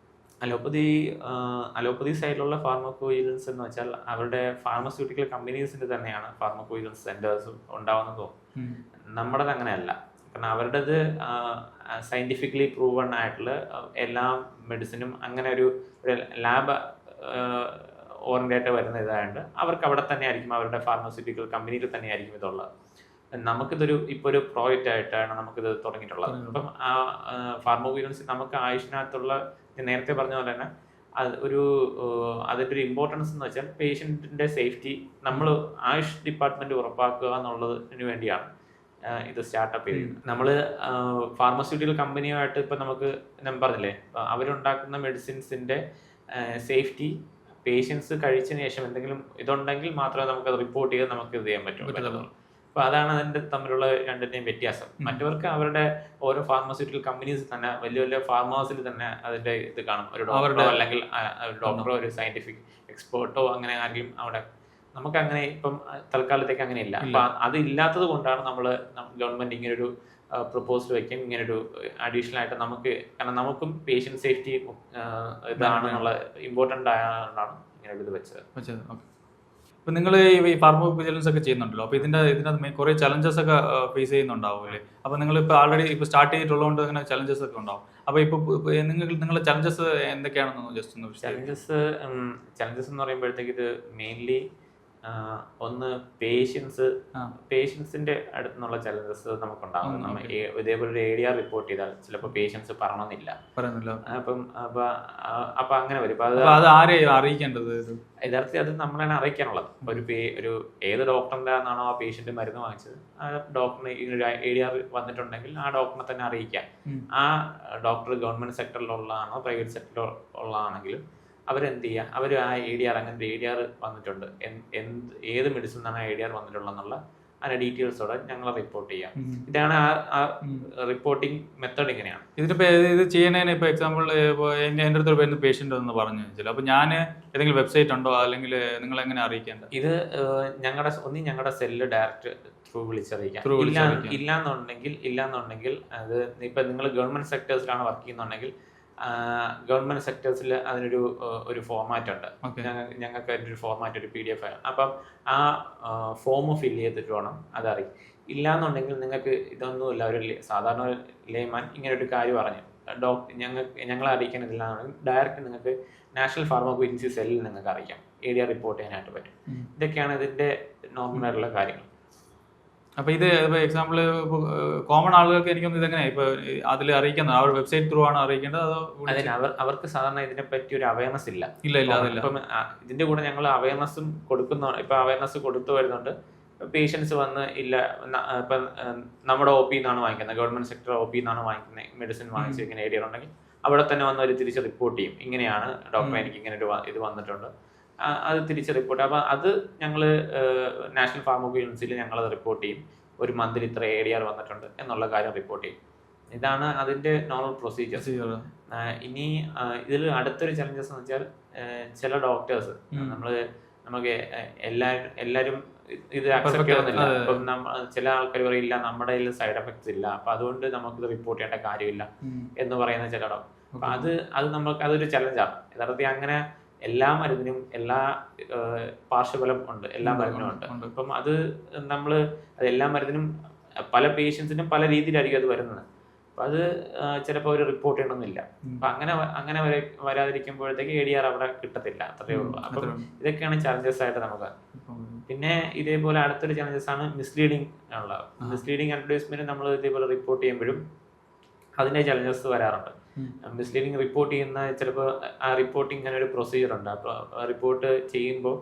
അലോപ്പതി സൈഡിലുള്ള ഫാർമക്കോ വിജിലൻസ് എന്ന് വെച്ചാൽ അവരുടെ ഫാർമസ്യൂട്ടിക്കൽ കമ്പനീസിന്റെ തന്നെയാണ് ഫാർമക്കോ വിജിലൻസ് സെന്റേഴ്സ് ഉണ്ടാവുന്നത് തോന്നും. നമ്മുടേത് അങ്ങനെയല്ല. കാരണം അവരുടേത് സയന്റിഫിക്കലി പ്രൂവൺ ആയിട്ടുള്ള എല്ലാ മെഡിസിനും അങ്ങനെ ഒരു ലാബ് ഓറിയന്റേറ്റ് വരുന്ന ഇതായതുകൊണ്ട് അവർക്ക് അവിടെ തന്നെ ആയിരിക്കും, അവരുടെ ഫാർമസ്യൂട്ടിക്കൽ കമ്പനിയിൽ തന്നെ ആയിരിക്കും ഇതുള്ളത്. നമുക്കിതൊരു ഇപ്പോൾ ഒരു പ്രോജക്റ്റ് ആയിട്ടാണ് നമുക്കിത് തുടങ്ങിയിട്ടുള്ളത്. അപ്പം ആ ഫാർമക്കോ വിജിലൻസ് നമുക്ക് ആയുഷിനകത്തുള്ള നേരത്തെ പറഞ്ഞ പോലെ തന്നെ അതിൻ്റെ ഒരു ഇമ്പോർട്ടൻസ് എന്ന് വെച്ചാൽ പേഷ്യൻറ്റിൻ്റെ സേഫ്റ്റി നമ്മൾ ആയുഷ് ഡിപ്പാർട്ട്മെന്റ് ഉറപ്പാക്കുക എന്നുള്ളതിന് വേണ്ടിയാണ് ഇത് സ്റ്റാർട്ടപ്പ് ചെയ്തത്. നമ്മൾ ഫാർമസ്യൂട്ടിക്കൽ കമ്പനിയുമായിട്ട് ഇപ്പം ഞാൻ പറഞ്ഞില്ലേ, അവരുണ്ടാക്കുന്ന മെഡിസിൻസിന്റെ സേഫ്റ്റി പേഷ്യൻസ് കഴിച്ചതിന് ശേഷം എന്തെങ്കിലും ഇതുണ്ടെങ്കിൽ മാത്രമേ നമുക്കത് റിപ്പോർട്ട് ചെയ്ത് നമുക്ക് ഇത് ചെയ്യാൻ പറ്റുള്ളൂ. അപ്പൊ അതാണ് അതിന്റെ തമ്മിലുള്ള രണ്ടിന്റെയും വ്യത്യാസം. മറ്റവർക്ക് അവരുടെ ഓരോ ഫാർമസ്യൂട്ടിക്കൽ കമ്പനീസ് തന്നെ വലിയ വലിയ ഫാർമേഴ്സിൽ തന്നെ അതിന്റെ ഇത് കാണും, ഒരു ഡോക്ടറോ അല്ലെങ്കിൽ ഡോക്ടറോ ഒരു സയന്റിഫിക് എക്സ്പേർട്ടോ അങ്ങനെ ആരെങ്കിലും അവിടെ. നമുക്ക് അങ്ങനെ ഇപ്പം തൽക്കാലത്തേക്ക് അങ്ങനെ ഇല്ല. അപ്പൊ അത് ഇല്ലാത്തത് കൊണ്ടാണ് ഗവൺമെന്റ് ഇങ്ങനൊരു പ്രൊപ്പോസൽ വയ്ക്കും, ഇങ്ങനൊരു അഡീഷണൽ ആയിട്ട് കാരണം നമുക്കും പേഷ്യന്റ് സേഫ്റ്റി ഇതാണെന്നുള്ള ഇമ്പോർട്ടന്റ് ആയതുകൊണ്ടാണ് ഇങ്ങനെ ഇത് വെച്ചത്. ഇപ്പം നിങ്ങൾ ഈ ഫാർമക്കോ വിജിലൻസ് ഒക്കെ ചെയ്യുന്നുണ്ടല്ലോ, അപ്പോൾ ഇതിനകത്ത് കുറേ ചലഞ്ചസ് ഒക്കെ ഫേസ് ചെയ്യുന്നുണ്ടാവും അല്ലേ? അപ്പോൾ നിങ്ങളിപ്പോൾ ആൾറെഡി ഇപ്പോൾ സ്റ്റാർട്ട് ചെയ്തിട്ടുള്ളതുകൊണ്ട് അങ്ങനെ ചലഞ്ചസ് ഒക്കെ ഉണ്ടാവും. അപ്പോൾ ഇപ്പോൾ നിങ്ങളുടെ ചലഞ്ചസ് എന്തൊക്കെയാണെന്ന് ജസ്റ്റ് ഒന്ന് ചലഞ്ചസ് എന്ന് പറയുമ്പോഴത്തേക്ക് ഇത് മെയിൻലി ഒന്ന് പേഷ്യൻസിന്റെ അടുത്തുനിന്നുള്ള ചലഞ്ചസ് നമുക്കുണ്ടാകും. ഇതേപോലെ ഒരു ADR റിപ്പോർട്ട് ചെയ്താൽ ചിലപ്പോൾ പേഷ്യൻസ് പറയണമെന്നില്ല. അപ്പൊ അങ്ങനെ വരും. അത് ആരെയും അറിയിക്കേണ്ടത് യഥാർത്ഥത്തിൽ അത് നമ്മളാണ് അറിയിക്കാനുള്ളത്. ഒരു ഏത് ഡോക്ടറിന്റെ ആണോ ആ പേഷ്യന്റ് മരുന്ന് വാങ്ങിച്ചത്, ആ ഡോക്ടറിന് ഇങ്ങനെ ADR വന്നിട്ടുണ്ടെങ്കിൽ ആ ഡോക്ടറിനെ തന്നെ അറിയിക്കാം. ആ ഡോക്ടർ ഗവൺമെന്റ് സെക്ടറിലുള്ളതാണോ പ്രൈവറ്റ് സെക്ടറിലുള്ളതാണെങ്കിലും അവരെന്ത് ചെയ്യുക, അവർ ആ ADR അങ്ങനത്തെ ADR വന്നിട്ടുണ്ട്, ഏത് മെഡിസിനാണ് ADR വന്നിട്ടുള്ളതെന്നുള്ള അതിന്റെ ഡീറ്റെയിൽസോടെ ഞങ്ങൾ റിപ്പോർട്ട് ചെയ്യാം. ഇതാണ് ആ റിപ്പോർട്ടിംഗ് മെത്തേഡ്. ഇങ്ങനെയാണ് ഇതിപ്പോ ഇത് ചെയ്യുന്നതിന് ഇപ്പൊ എക്സാമ്പിൾ എൻ്റെ അടുത്ത് വരുന്ന പേഷ്യന്റ് എന്ന് പറഞ്ഞു വെച്ചാൽ അപ്പൊ ഞാൻ ഏതെങ്കിലും വെബ്സൈറ്റ് ഉണ്ടോ അല്ലെങ്കിൽ നിങ്ങൾ എങ്ങനെ അറിയിക്കേണ്ടത്? ഇത് ഞങ്ങളുടെ സെല്ല് ഡയറക്റ്റ് ത്രൂ വിളിച്ചറിയിക്കാം. ഇല്ലാന്നുണ്ടെങ്കിൽ അത് ഇപ്പൊ നിങ്ങൾ ഗവൺമെന്റ് സെക്ടേഴ്സിലാണ് വർക്ക് ചെയ്യുന്നുണ്ടെങ്കിൽ ഗവൺമെന്റ് സെക്ടേഴ്സിൽ അതിനൊരു ഫോർമാറ്റ് ഉണ്ട്. ഞങ്ങൾക്ക് അതിൻ്റെ ഒരു ഫോർമാറ്റ്, ഒരു PDF ആണ്. അപ്പം ആ ഫോം ഫില്ല് ചെയ്തിട്ട് വേണം അതറിയും. ഇല്ലാന്നുണ്ടെങ്കിൽ നിങ്ങൾക്ക് ഇതൊന്നുമില്ല, ഒരു സാധാരണ ലേമാൻ ഇങ്ങനെ ഒരു കാര്യം പറഞ്ഞു ഞങ്ങളെ അറിയിക്കാനില്ലാന്നുണ്ടെങ്കിൽ ഡയറക്റ്റ് നിങ്ങൾക്ക് നാഷണൽ ഫാർമക്കോ വിജിലൻസ് സെല്ലിൽ നിങ്ങൾക്ക് അറിയിക്കാം, ADR റിപ്പോർട്ട് ചെയ്യാനായിട്ട് പറ്റും. ഇതൊക്കെയാണ് ഇതിന്റെ നോർമൽ ആയിട്ടുള്ള കാര്യങ്ങൾ. അപ്പൊ ഇത് എക്സാമ്പിൾ കോമൺ ആളുകൾക്ക് എനിക്കൊന്നും ഇതെങ്ങനെ ഇപ്പൊ അതിൽ അറിയിക്കുന്നത് അവർ വെബ്സൈറ്റ് ത്രൂ ആണ് അറിയിക്കേണ്ടത് അതോ? അവർക്ക് സാധാരണ ഇതിനെ പറ്റി ഒരു അവയർനെസ് ഇല്ല. ഇപ്പം ഇതിന്റെ കൂടെ ഞങ്ങൾ അവയർനെസ്സും കൊടുക്കുന്ന ഇപ്പൊ അവയർനെസ് കൊടുത്തു വരുന്നുണ്ട്. പേഷ്യൻസ് വന്ന് ഇല്ല ഇപ്പൊ നമ്മുടെ OP എന്നാണ് വാങ്ങിക്കുന്നത്, ഗവൺമെന്റ് സെക്ടർ OP എന്നാണ് വാങ്ങിക്കുന്നത്, മെഡിസിൻ വാങ്ങിച്ച് ഇങ്ങനെ ADR ഉണ്ടെങ്കിൽ അവിടെ തന്നെ വന്ന് അവർ തിരിച്ച് റിപ്പോർട്ട് ചെയ്യും, ഇങ്ങനെയാണ് ഡോക്ടർ എനിക്ക് ഇങ്ങനെ ഒരു ഇത് വന്നിട്ടുണ്ട്, അത് തിരിച്ച് റിപ്പോർട്ട്. അപ്പോൾ അത് ഞങ്ങൾ നാഷണൽ ഫാർമക്കോ വിജിലൻസിൽ ഞങ്ങളത് റിപ്പോർട്ട് ചെയ്യും. ഒരു മന്തിൽ ഇത്ര ADR വന്നിട്ടുണ്ട് എന്നുള്ള കാര്യം റിപ്പോർട്ട് ചെയ്യും. ഇതാണ് അതിന്റെ നോർമൽ പ്രൊസീജിയർ. ഇനി ഇതിൽ അടുത്തൊരു ചലഞ്ചസ് എന്ന് വെച്ചാൽ ചില ഡോക്ടേഴ്സ് നമുക്ക് എല്ലാരും ഇത് അക്സെപ്റ്റ് ചെയ്യുന്നില്ല. ഇപ്പം ചില ആൾക്കാർ പറയില്ല നമ്മുടെ കയ്യിൽ സൈഡ് എഫക്ട്സ് ഇല്ല, അപ്പൊ അതുകൊണ്ട് നമുക്കിത് റിപ്പോർട്ട് ചെയ്യേണ്ട കാര്യമില്ല എന്ന് പറയുന്ന ചില ഡോക്ടർ. അപ്പൊ അത് നമുക്ക് അതൊരു ചലഞ്ചാണ്. യഥാർത്ഥത്തിൽ അങ്ങനെ എല്ലാ മരുന്നിനും എല്ലാ പാർശ്വഫലം ഉണ്ട്, എല്ലാ മരുന്നിനും ഉണ്ട്. അപ്പം അത് എല്ലാ മരുന്നിനും പല പേഷ്യൻസിനും പല രീതിയിലായിരിക്കും അത് വരുന്നത്. അപ്പൊ അത് ചിലപ്പോൾ അവർ റിപ്പോർട്ട് ചെയ്യണമെന്നില്ല. അപ്പൊ അങ്ങനെ വരാതിരിക്കുമ്പോഴത്തേക്ക് ADR അവിടെ കിട്ടത്തില്ല, അത്രയേ ഉള്ളൂ. അപ്പം ഇതൊക്കെയാണ് ചലഞ്ചസ് ആയിട്ട് നമുക്ക്. പിന്നെ ഇതേപോലെ അടുത്തൊരു ചലഞ്ചസ് ആണ് മിസ്ലീഡിങ് ഉള്ളത്. മിസ്ലീഡിങ് അഡ്വർടൈസ്മെന്റ് നമ്മൾ ഇതേപോലെ റിപ്പോർട്ട് ചെയ്യുമ്പോഴും അതിന്റെ ചലഞ്ചസ് വരാറുണ്ട്. മിസ്ലീഡിങ് റിപ്പോർട്ട് ചെയ്യുന്ന ചിലപ്പോൾ ആ റിപ്പോർട്ടിങ് അങ്ങനെ ഒരു പ്രൊസീജിയർ ഉണ്ട്. അപ്പോൾ റിപ്പോർട്ട് ചെയ്യുമ്പോൾ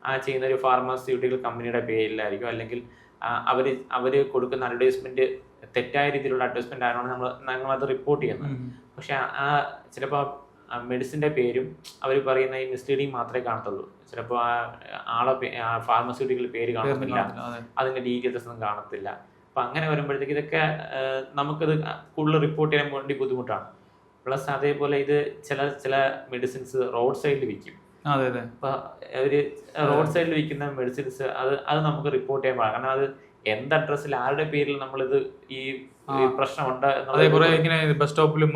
ആ ചെയ്യുന്ന ഒരു ഫാർമസ്യൂട്ടിക്കൽ കമ്പനിയുടെ പേരിലായിരിക്കും, അല്ലെങ്കിൽ അവര് കൊടുക്കുന്ന അഡ്വർടൈസ്മെന്റ് തെറ്റായ രീതിയിലുള്ള അഡ്വർടൈസ്മെന്റ് ആയതുകൊണ്ട് നമ്മളത് റിപ്പോർട്ട് ചെയ്യുന്നത്. പക്ഷെ ആ ചിലപ്പോൾ മെഡിസിന്റെ പേരും അവർ പറയുന്ന ഈ മിസ്ലീഡിങ് മാത്രമേ കാണത്തുള്ളൂ. ചിലപ്പോൾ ആ ഫാർമസ്യൂട്ടിക്കൽ പേര് കാണത്തില്ല, അതിന്റെ ഡീറ്റെയിൽസ് ഒന്നും കാണത്തില്ല. അപ്പൊ അങ്ങനെ വരുമ്പോഴത്തേക്ക് ഇതൊക്കെ നമുക്കത് കൂടുതൽ റിപ്പോർട്ട് ചെയ്യാൻ വേണ്ടി ബുദ്ധിമുട്ടാണ്. പ്ലസ് അതേപോലെ ഇത് ചില മെഡിസിൻസ് റോഡ് സൈഡിൽ വിൽക്കും. അപ്പൊ ഒരു റോഡ് സൈഡിൽ വിൽക്കുന്ന മെഡിസിൻസ് അത് നമുക്ക് റിപ്പോർട്ട് ചെയ്യാൻ പാടില്ല. കാരണം അത് എന്ത് അഡ്രസ്സിൽ ആരുടെ പേരിൽ നമ്മളിത് ഈ പ്രശ്നമുണ്ട്. ബസ് സ്റ്റോപ്പിലും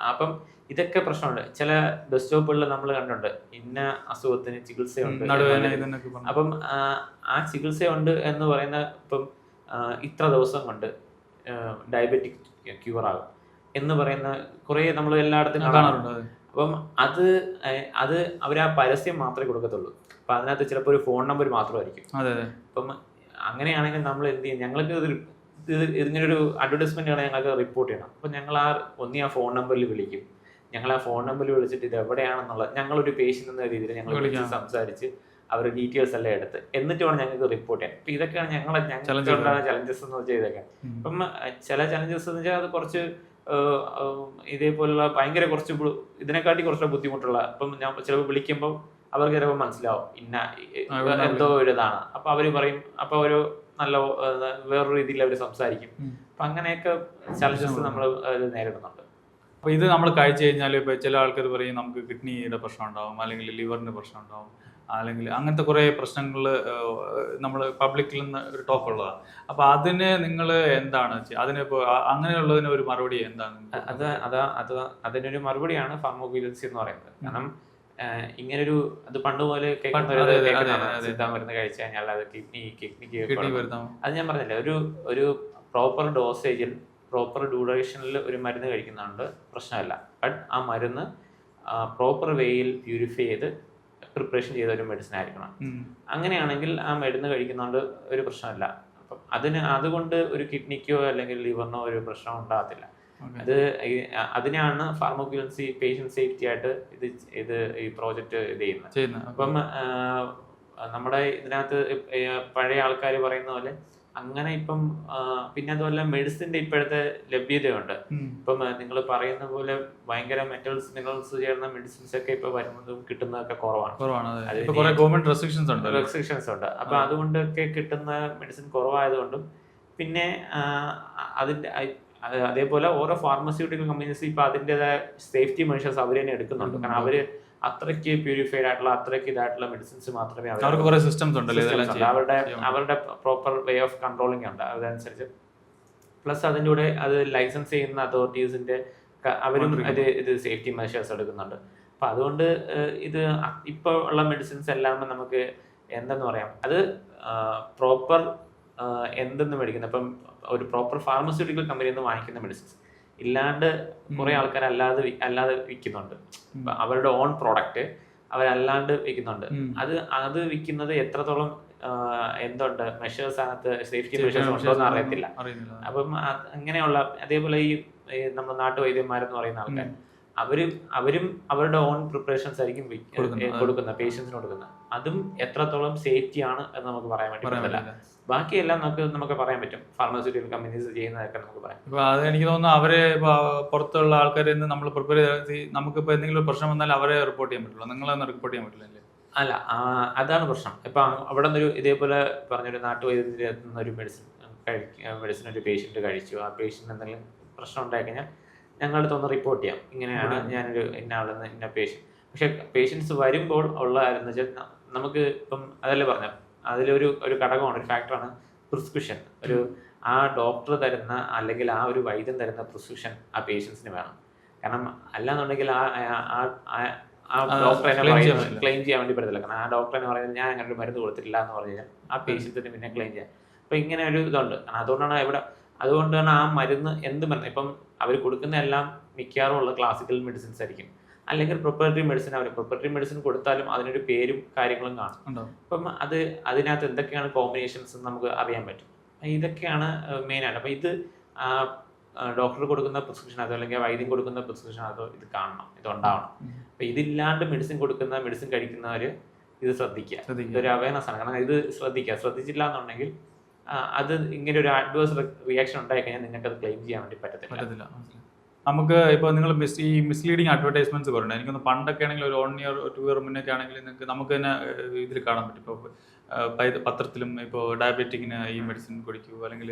അപ്പം ഇതൊക്കെ പ്രശ്നമുണ്ട്. ചില ബസ് സ്റ്റോപ്പുകളിൽ നമ്മൾ കണ്ടിട്ടുണ്ട് ഇന്ന അസുഖത്തിന് ചികിത്സയുണ്ട്. അപ്പം ആ ചികിത്സയുണ്ട് എന്ന് പറയുന്ന ഇപ്പം ഇത്ര ദിവസം കൊണ്ട് ഡയബറ്റിക് ക്യൂർ ആകും എന്ന് പറയുന്ന കുറെ നമ്മൾ എല്ലായിടത്തും കാണാറുണ്ട്. അപ്പം അത് അവർ ആ പരസ്യം മാത്രമേ കൊടുക്കത്തുള്ളൂ. അപ്പൊ അതിനകത്ത് ചിലപ്പോൾ ഒരു ഫോൺ നമ്പർ മാത്രമായിരിക്കും. അപ്പം അങ്ങനെയാണെങ്കിൽ നമ്മൾ എന്ത് ചെയ്യും, ഞങ്ങൾക്ക് ഇതിനൊരു അഡ്വർടൈസ്മെന്റ് ആണ് ഞങ്ങൾക്ക് റിപ്പോർട്ട് ചെയ്യണം. അപ്പൊ ഞങ്ങൾ ആ ഫോൺ നമ്പറിൽ വിളിക്കും. ഞങ്ങൾ ആ ഫോൺ നമ്പറിൽ വിളിച്ചിട്ട് ഇത് എവിടെയാണെന്നുള്ളത് ഞങ്ങളൊരു പേഷ്യന്റ് എന്ന രീതിയിൽ ഞങ്ങൾ സംസാരിച്ച് അവരുടെ ഡീറ്റെയിൽസ് എല്ലാം എടുത്ത് എന്നിട്ട് വേണം ഞങ്ങൾക്ക് റിപ്പോർട്ട് ചെയ്യാൻ. അപ്പൊ ഇതൊക്കെയാണ് ഞങ്ങളുണ്ടാകുന്ന ചലഞ്ചസ് എന്ന് വെച്ചാൽ ഇതൊക്കെ. അപ്പം ചില ചലഞ്ചസ് എന്ന് വെച്ചാൽ അത് കുറച്ച് ഇതേപോലുള്ള ഭയങ്കര കുറച്ച് ഇതിനെക്കാട്ടി കുറച്ച് ബുദ്ധിമുട്ടുള്ള. ഇപ്പം ഞാൻ ചിലപ്പോൾ വിളിക്കുമ്പോൾ അവർക്ക് ചിലപ്പോൾ മനസ്സിലാവും എന്തോ ഒരു ഇതാണ്. അപ്പൊ അവര് പറയും, അപ്പൊ ഒരു നല്ല വേറൊരു രീതിയിൽ അവർ സംസാരിക്കും. അപ്പൊ അങ്ങനെയൊക്കെ ചലഞ്ചസ് നമ്മൾ നേരിടുന്നുണ്ട്. അപ്പൊ ഇത് നമ്മൾ കഴിച്ചു കഴിഞ്ഞാൽ ഇപ്പൊ ചില ആൾക്കാർ പറയും നമുക്ക് കിഡ്നിയുടെ പ്രശ്നം ഉണ്ടാവും, അല്ലെങ്കിൽ ലിവറിന്റെ പ്രശ്നം ഉണ്ടാവും, അല്ലെങ്കിൽ അങ്ങനത്തെ കുറെ പ്രശ്നങ്ങൾ നമ്മൾ പബ്ലിക്കിൽ നിന്ന് ഒരു ടോക്ക് ഉള്ളതാണ്. അപ്പൊ അതിന് നിങ്ങൾ എന്താണ് അതിനിപ്പോ അങ്ങനെയുള്ളതിന് ഒരു മറുപടി എന്താണ്? അതിനൊരു മറുപടിയാണ് ഫാർമോവിജിലൻസി എന്ന് പറയുന്നത്. കാരണം ഇങ്ങനൊരു അത് പണ്ട് പോലെ മരുന്ന് കഴിച്ചു കഴിഞ്ഞാൽ അത് കിഡ്നിക്ക് അത് ഞാൻ പറഞ്ഞില്ലേ, ഒരു പ്രോപ്പർ ഡോസേജിൽ പ്രോപ്പർ ഡ്യൂറേഷനിൽ ഒരു മരുന്ന് കഴിക്കുന്നുണ്ട് പ്രശ്നമല്ല. ബട്ട് ആ മരുന്ന് പ്രോപ്പർ വേയിൽ പ്യൂരിഫൈ ചെയ്ത് പ്രിപ്പറേഷൻ ചെയ്ത ഒരു മെഡിസിൻ ആയിരിക്കണം. അങ്ങനെയാണെങ്കിൽ ആ മരുന്ന് കഴിക്കുന്നതുകൊണ്ട് ഒരു പ്രശ്നമില്ല. അപ്പം അതുകൊണ്ട് ഒരു കിഡ്നിക്കോ അല്ലെങ്കിൽ ലിവറിനോ ഒരു പ്രശ്നം ഉണ്ടാകത്തില്ല. അതിനാണ് ഫാർമോവിജിലൻസി പേഷ്യന്റ് സേഫ്റ്റി ആയിട്ട് ഈ പ്രോജക്റ്റ് ചെയ്യുന്നത്. അപ്പം നമ്മുടെ ഇതിനകത്ത് പഴയ ആൾക്കാർ പറയുന്ന പോലെ അങ്ങനെ ഇപ്പം പിന്നെ അതുപോലെ മെഡിസിന്റെ ഇപ്പോഴത്തെ ലഭ്യതയുണ്ട്. ഇപ്പം നിങ്ങൾ പറയുന്ന പോലെ ഭയങ്കര മെറ്റൽസ് മിനറൽസ് ചേർന്ന മെഡിസിൻസ് ഒക്കെ ഇപ്പൊ വരുന്നതും കിട്ടുന്നതൊക്കെ കുറവാണ്. റെസ്ട്രിക്ഷൻസ് ഉണ്ട്. അപ്പൊ അതുകൊണ്ടൊക്കെ കിട്ടുന്ന മെഡിസിൻ കുറവായതുകൊണ്ടും പിന്നെ അതിന്റെ അതേപോലെ ഓരോ ഫാർമസ്യൂട്ടിക്കൽ കമ്പനീസ് ഇപ്പൊ അതിൻ്റെതായ സേഫ്റ്റി മെഷേഴ്സ് അവർ തന്നെ എടുക്കുന്നുണ്ട്. കാരണം അവര് അത്രയ്ക്ക് പ്യൂരിഫൈഡ് ആയിട്ടുള്ള അത്രയ്ക്ക് ഇതായിട്ടുള്ള മെഡിസിൻസ് മാത്രമേ അവരുടെ പ്രോപ്പർ വേ ഓഫ് കൺട്രോളിംഗ് ഉണ്ട് അതനുസരിച്ച്. പ്ലസ് അതിൻ്റെ കൂടെ അത് ലൈസൻസ് ചെയ്യുന്ന അതോറിറ്റീസിന്റെ അവരും ഇത് സേഫ്റ്റി മെഷേഴ്സ് എടുക്കുന്നുണ്ട്. അപ്പൊ അതുകൊണ്ട് ഇത് ഇപ്പൊ ഉള്ള മെഡിസിൻസ് എല്ലാം നമുക്ക് എന്തെന്ന് പറയാം, അത് പ്രോപ്പർ എന്തെന്ന് മേടിക്കുന്നത്. ഇപ്പം ഒരു പ്രോപ്പർ ഫാർമസ്യൂട്ടിക്കൽ കമ്പനിയിൽ നിന്ന് വാങ്ങിക്കുന്ന മെഡിസിൻസ് ഇല്ലാണ്ട് കുറെ ആൾക്കാർ അല്ലാതെ വിൽക്കുന്നുണ്ട്. അവരുടെ ഓൺ പ്രോഡക്റ്റ് അവരല്ലാണ്ട് വിൽക്കുന്നുണ്ട്. അത് വിൽക്കുന്നത് എത്രത്തോളം എന്തുണ്ട് മെഷേഴ്സ് അകത്ത് സേഫ്റ്റി മെഷേഴ്സ് ഉണ്ടോ എന്ന് അറിയത്തില്ല. അപ്പം അങ്ങനെയുള്ള അതേപോലെ ഈ നമ്മുടെ നാട്ടുവൈദ്യന്മാരെന്ന് പറയുന്ന ആൾക്കാർ അവരും അവരുടെ ഓൺ പ്രിപ്പറേഷൻസ് ആയിരിക്കും കൊടുക്കുന്നത്, പേഷ്യൻസിന് കൊടുക്കുന്നത്. അതും എത്രത്തോളം സേഫ്റ്റി ആണ് എന്ന് നമുക്ക് പറയാൻ വേണ്ടി പറ്റില്ല. ബാക്കിയെല്ലാം നമുക്ക് പറയാൻ പറ്റും. ഫാർമസ്യൂട്ടിക്കൽ കമ്പനീസ് ചെയ്യുന്നതൊക്കെ നമുക്ക് പറയാം. ഇപ്പൊ അത് എനിക്ക് തോന്നുന്നു അവരെ പുറത്തുള്ള ആൾക്കാരിൽ നിന്ന് നമ്മൾ പ്രിപ്പയർ ചെയ്ത് നമുക്കിപ്പോ എന്തെങ്കിലും പ്രശ്നം വന്നാൽ അവരെ റിപ്പോർട്ട് ചെയ്യാൻ പറ്റുള്ളൂ, നിങ്ങളൊന്നും റിപ്പോർട്ട് ചെയ്യാൻ പറ്റില്ല. അല്ല, അതാണ് പ്രശ്നം. ഇപ്പൊ അവിടെ നിന്നൊരു ഇതേപോലെ പറഞ്ഞൊരു നാട്ടുവൈദ്യത്തിൽ ഒരു മെഡിസിൻ മെഡിസിൻ ഒരു പേഷ്യൻറ്റ് കഴിച്ചു, ആ പേഷ്യൻ്റ് എന്തെങ്കിലും പ്രശ്നം ഉണ്ടായി കഴിഞ്ഞാൽ ഞങ്ങളുടെ അടുത്തൊന്ന് റിപ്പോർട്ട് ചെയ്യാം, ഇങ്ങനെയാണ് ഞാനൊരു ഇന്ന ആളെന്ന് ഇന്ന പേഷ്യൻ്റ്. പക്ഷെ പേഷ്യൻസ് വരുമ്പോൾ ഉള്ള എന്ന് വെച്ചാൽ നമുക്ക് ഇപ്പം അതല്ലേ പറഞ്ഞ അതിലൊരു ഘടകമാണ്, ഒരു ഫാക്ടറാണ് പ്രിസ്ക്രിപ്ഷൻ. ആ ഡോക്ടർ തരുന്ന അല്ലെങ്കിൽ ആ ഒരു വൈദ്യൻ തരുന്ന പ്രിസ്ക്രിപ്ഷൻ ആ പേഷ്യൻസിന് വേണം. കാരണം അല്ലാന്നുണ്ടെങ്കിൽ ആ ഡോക്ടർ എന്നെ പറയുന്നത് ക്ലെയിം ചെയ്യാൻ വേണ്ടി പറ്റത്തില്ല. കാരണം ആ ഡോക്ടർ എന്നെ പറയുന്നത് ഞാൻ അങ്ങനെ ഒരു മരുന്ന് കൊടുത്തിട്ടില്ല എന്ന് പറഞ്ഞു കഴിഞ്ഞാൽ ആ പേഷ്യൻസിന് പിന്നെ ക്ലെയിം ചെയ്യാം. അപ്പം ഇങ്ങനെ ഒരു ഇതുണ്ട്. അതുകൊണ്ടാണ് ആ മരുന്ന് എന്ത് മരുന്ന് ഇപ്പം അവർ കൊടുക്കുന്ന എല്ലാം മിക്കവാറും ഉള്ള ക്ലാസിക്കൽ മെഡിസിൻസ് ആയിരിക്കും, അല്ലെങ്കിൽ പ്രൊപ്പറേറ്ററി മെഡിസിൻ കൊടുത്താലും അതിനൊരു പേരും കാര്യങ്ങളും കാണും. അപ്പം അതിനകത്ത് എന്തൊക്കെയാണ് കോമ്പിനേഷൻസ് നമുക്ക് അറിയാൻ പറ്റും. ഇതൊക്കെയാണ് മെയിനായിട്ട്. അപ്പം ഇത് ഡോക്ടർ കൊടുക്കുന്ന പ്രിസ്ക്രിപ്ഷനകത്തോ അല്ലെങ്കിൽ വൈദ്യം കൊടുക്കുന്ന പ്രിസ്ക്രിപ്ഷനകത്തോ ഇത് കാണണം, ഇതുണ്ടാവണം. അപ്പം ഇതില്ലാണ്ട് മെഡിസിൻ കഴിക്കുന്നവർ ഇത് ശ്രദ്ധിക്കുക. ഇതൊരു അവയർനെസ് ആണ്. കാരണം ഇത് ശ്രദ്ധിച്ചില്ല എന്നുണ്ടെങ്കിൽ അത് ഇങ്ങനെ ഒരു അഡ്വേഴ്സ് റിയാക്ഷൻ ഉണ്ടായി കഴിഞ്ഞാൽ നിങ്ങൾക്ക് അത് ക്ലെയിം ചെയ്യാൻ വേണ്ടി പറ്റത്തില്ല. നമുക്ക് ഇപ്പോൾ നിങ്ങൾ ഈ മിസ്ലീഡിങ് അഡ്വർടൈസ്മെന്റ്സ് കുറയുണ്ട്. എനിക്കൊന്ന് പണ്ടൊക്കെ ആണെങ്കിൽ ഒരു 1 year 2 year മുന്നേ ആണെങ്കിൽ നമുക്ക് തന്നെ ഇതിൽ കാണാൻ പറ്റും. ഇപ്പോൾ പത്രത്തിലും ഇപ്പോൾ ഡയബറ്റിക്കിന് ഈ മെഡിസിൻ കുടിക്കൂ, അല്ലെങ്കിൽ